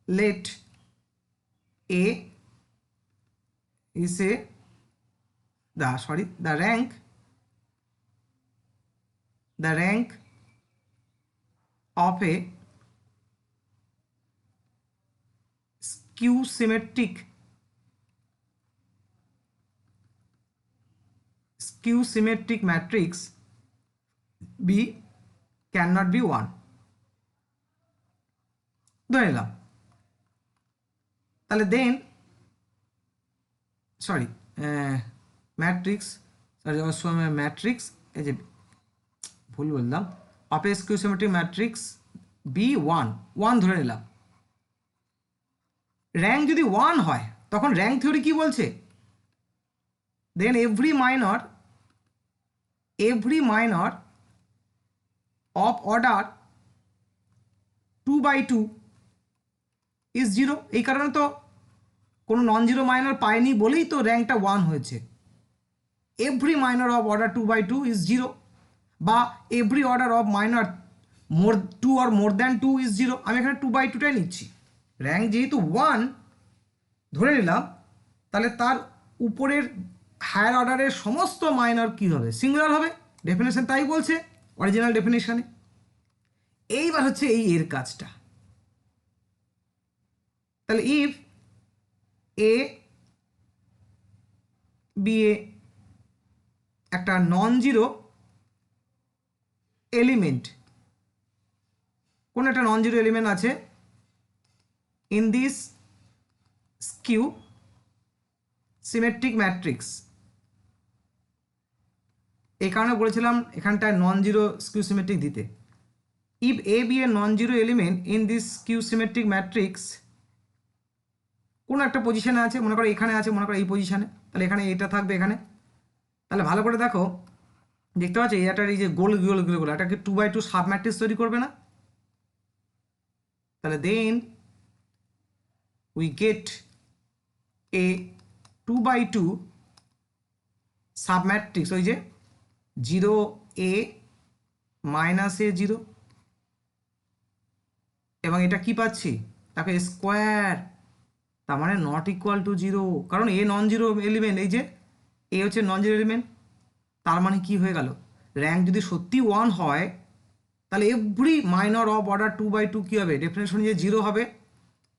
let a is a the rank of a skew symmetric matrix B cannot be 1 ধরে নিলাম। তাহলে দেন সরি ম্যাট্রিক্স, ম্যাট্রিক্স, এই যে ভুল বললাম, of a skew symmetric matrix be one ধরে নিলাম। র্যাঙ্ক যদি 1 হয় তখন র্যাঙ্ক থিওরি কি বলছে, then every minor of order 2/2 is 0। এই কারণে তো কোনো নন জিরো মাইনর পায়নি বলেই তো র্যাঙ্কটা 1 হয়েছে। Every minor of order 2/2 is 0, বা every order of minor 2 or more than 2 is 0। আমি এখানে 2/2টাই নিচ্ছি। র্যাঙ্ক যেহেতু 1 ধরে নিলাম, তাহলে তার উপরের হায়ার অর্ডারের সমস্ত মাইনর কী হবে, সিঙ্গুলার হবে। ডেফিনেশন তাই বলছে অরিজিনাল ডেফিনেশনে। এইবার হচ্ছে এর কাজটা। তাহলে ইফ এ বি এ একটা নন জিরো এলিমেন্ট, কোন একটা নন জিরো এলিমেন্ট আছে in this skew symmetric matrix. এই কারণে বলেছিলাম এখানটায় নন জিরো স্কিউ সিমেট্রিক দিতে। If a be a non zero element in this skew symmetric matrix, কোনো একটা পজিশনে আছে, মনে করো এখানে আছে, মনে করো এই পজিশনে, তাহলে এখানে এটা থাকবে এখানে। তাহলে ভালো করে দেখো, দেখতে পাচ্ছ এটার এই যে গোলগুলো এটাকে 2/2 সাব ম্যাট্রিক্স তৈরি করবে না? তাহলে then we get a 2/2 sub matrix, ওই যে 0 a -a 0, এবং এটা কি পাচ্ছি, তাকে স্কোয়ার, তার মানে নট ইকুয়াল টু 0, কারণ এ নন জিরো এলিমেন্ট, এই যে এ হচ্ছে নন জিরো এলিমেন্ট। তার মানে কি হয়ে গেল, র্যাঙ্ক যদি সত্যি 1 হয় তাহলে এভরি মাইনর অফ অর্ডার 2/2 কী হবে, ডেফিনেশন যে 0 হবে।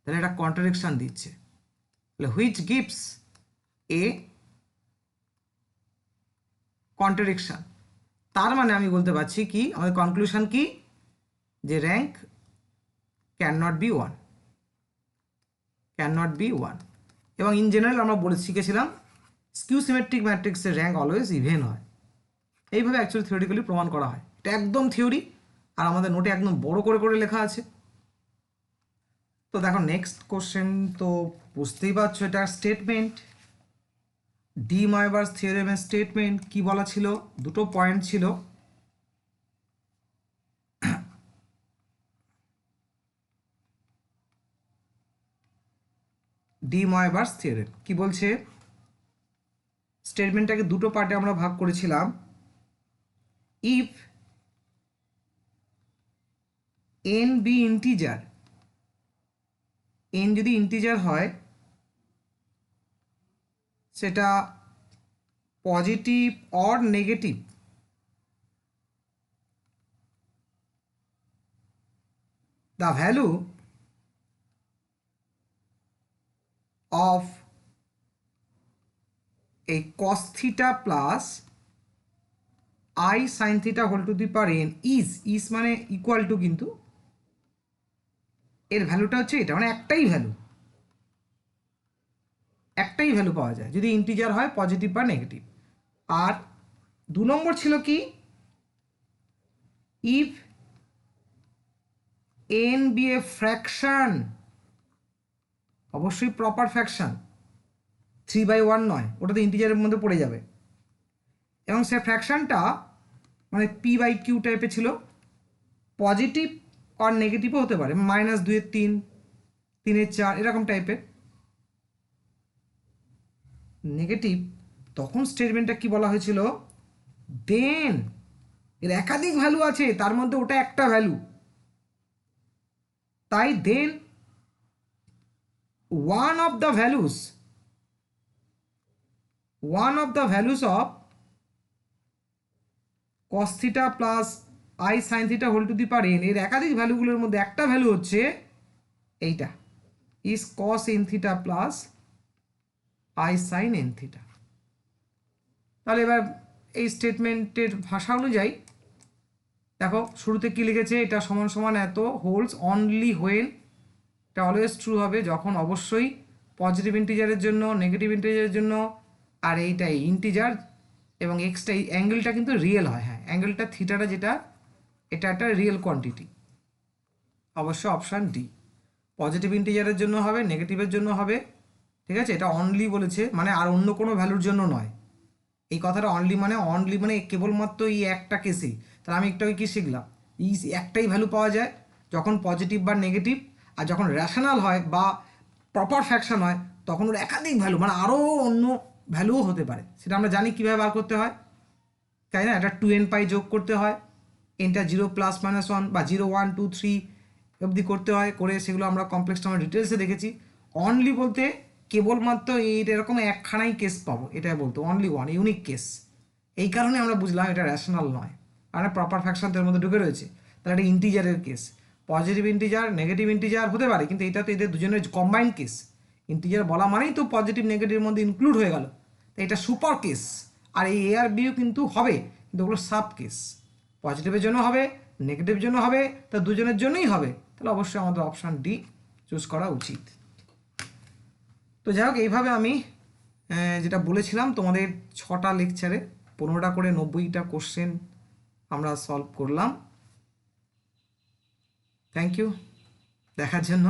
তাহলে এটা কন্ট্রাডিকশন দিচ্ছে। তাহলে হুইচ গিভস এ কন্ট্রাডিকশন। তার মানে আমি বলতে পারছি কি, আমাদের কনক্লুশন কি, যে র্যাঙ্ক ক্যান নট বি 1। এবং ইন জেনারেল আমরা শিখেছিলাম স্কিউ সিমেট্রিক ম্যাট্রিক্সের র্যাঙ্ক অলওয়েজ ইভেন হয়। এইভাবে অ্যাকচুয়ালি থিওরিটিক্যালি প্রমাণ করা হয়। এটা একদম থিওরি, আর আমাদের নোটে একদম বড় করে লেখা আছে। তো দেখো নেক্সট কোশ্চেন, তো বুঝতেই পারছো এটা স্টেটমেন্ট, ডি ময়বার্স থিওরেমের স্টেটমেন্ট। কি বলা ছিল, দুটো পয়েন্ট ছিল। ডি ময়বার্স থিওরেম কি বলছে, স্টেটমেন্টটাকে দুটো পার্টে আমরা ভাগ করেছিলাম। If n be integer, n যদি ইন্টিজার হয় সেটা positive or negative, the value of a cos theta plus I sin theta whole to the power n is মানে ইকুয়াল টু, কিন্তু এর ভ্যালুটা হচ্ছে এটা, মানে একটাই ভ্যালু পাওয়া যায় যদি ইন্টিজার হয়, পজিটিভ বা নেগেটিভ। আর 2 নম্বর ছিল কি, if n be a fraction, অবশ্যই প্রপার ফ্র্যাকশন, 3/1 নয়, ওটা তো ইন্টিজারের মধ্যে পড়ে যাবে, এবং সে ফ্র্যাকশনটা মানে p/q টাইপের ছিল, পজিটিভ আর নেগেটিভও হতে পারে, -2/3, 3/4 এরকম টাইপের নেগেটিভ। তখন স্টেটমেন্টটা কি বলা হয়েছিল, দেন এর একাধিক ভ্যালু আছে, তার মধ্যে ওটা একটা ভ্যালু, তাই দেন one of the values of cos theta plus I sin theta whole to the power n, এর একাধিক ভ্যালুগুলোর মধ্যে একটা ভ্যালু হচ্ছে এইটা, is cos n theta plus I sin n theta। তাহলে এবার এই স্টেটমেন্টের ভাষা অনুযায়ী দেখো শুরুতে কি লিখেছে, এটা সমান এত, হোল্ডস অনলি হোয়েন, এটা অলওয়েজ ট্রু হবে যখন অবশ্যই পজিটিভ ইন্টিজারের জন্য, নেগেটিভ ইন্টিজারের জন্য, আর এইটাই ইন্টিজার এবং এক্সটা এই অ্যাঙ্গেলটা কিন্তু রিয়েল হয়। হ্যাঁ, অ্যাঙ্গেলটা থিটাটা যেটা, এটা একটা রিয়েল কোয়ান্টিটি। অবশ্য অপশান ডি। পজিটিভ ইন্টিজারের জন্য হবে, নেগেটিভের জন্য হবে, ঠিক আছে। এটা অনলি বলেছে, মানে আর অন্য কোনো ভ্যালুর জন্য নয়। এই কথাটা অনলি মানে কেবলমাত্র এই একটা কেসেই। তাহলে আমি একটু আগে কী শিখলাম, এই একটাই ভ্যালু পাওয়া যায় যখন পজিটিভ বা নেগেটিভ, আর যখন র্যাশনাল হয় বা প্রপার ফ্র্যাকশন হয় তখন ওর একাধিক ভ্যালু, মানে আরও অন্য ভ্যালুও হতে পারে। সেটা আমরা জানি কীভাবে বার করতে হয়, তাই না? এটা 2n পাই যোগ করতে হয়, এনটা 0 ± 1 বা 0 1 2 3 অবধি করতে হয়, করে সেগুলো আমরা কমপ্লেক্স আমরা ডিটেলসে দেখেছি। অনলি বলতে কেবলমাত্র এরকম একখানাই কেস পাবো, এটাই বলতো অনলি ওয়ান ইউনিক কেস। এই কারণে আমরা বুঝলাম এটা র্যাশনাল নয়, মানে প্রপার ফ্র্যাকশন এর মধ্যে ঢুকে রয়েছে। তাহলে এটা ইন্টিজারের case. Positive integer, negative integer হতে পারে, কিন্তু এটা তো এদের দুজনের কম্বাইন্ড কেস। ইন্টিজার বলা মানেই তো পজিটিভ নেগেটিভের মধ্যে ইনক্লুড হয়ে গেল, তো এটা সুপার কেস। আর এই এ আর বিও কিন্তু হবে, কিন্তু ওগুলো সাব কেস। পজিটিভের জন্য হবে, নেগেটিভের জন্য হবে, তা দুজনের জন্যই হবে। তাহলে অবশ্যই আমাদের অপশান ডি চুজ করা উচিত। তো যাই হোক, এইভাবে আমি যেটা বলেছিলাম তোমাদের 6টা লেকচারে 15টা করে 90টা কোশ্চেন আমরা সলভ করলাম। থ্যাংক ইউ দেখার জন্য।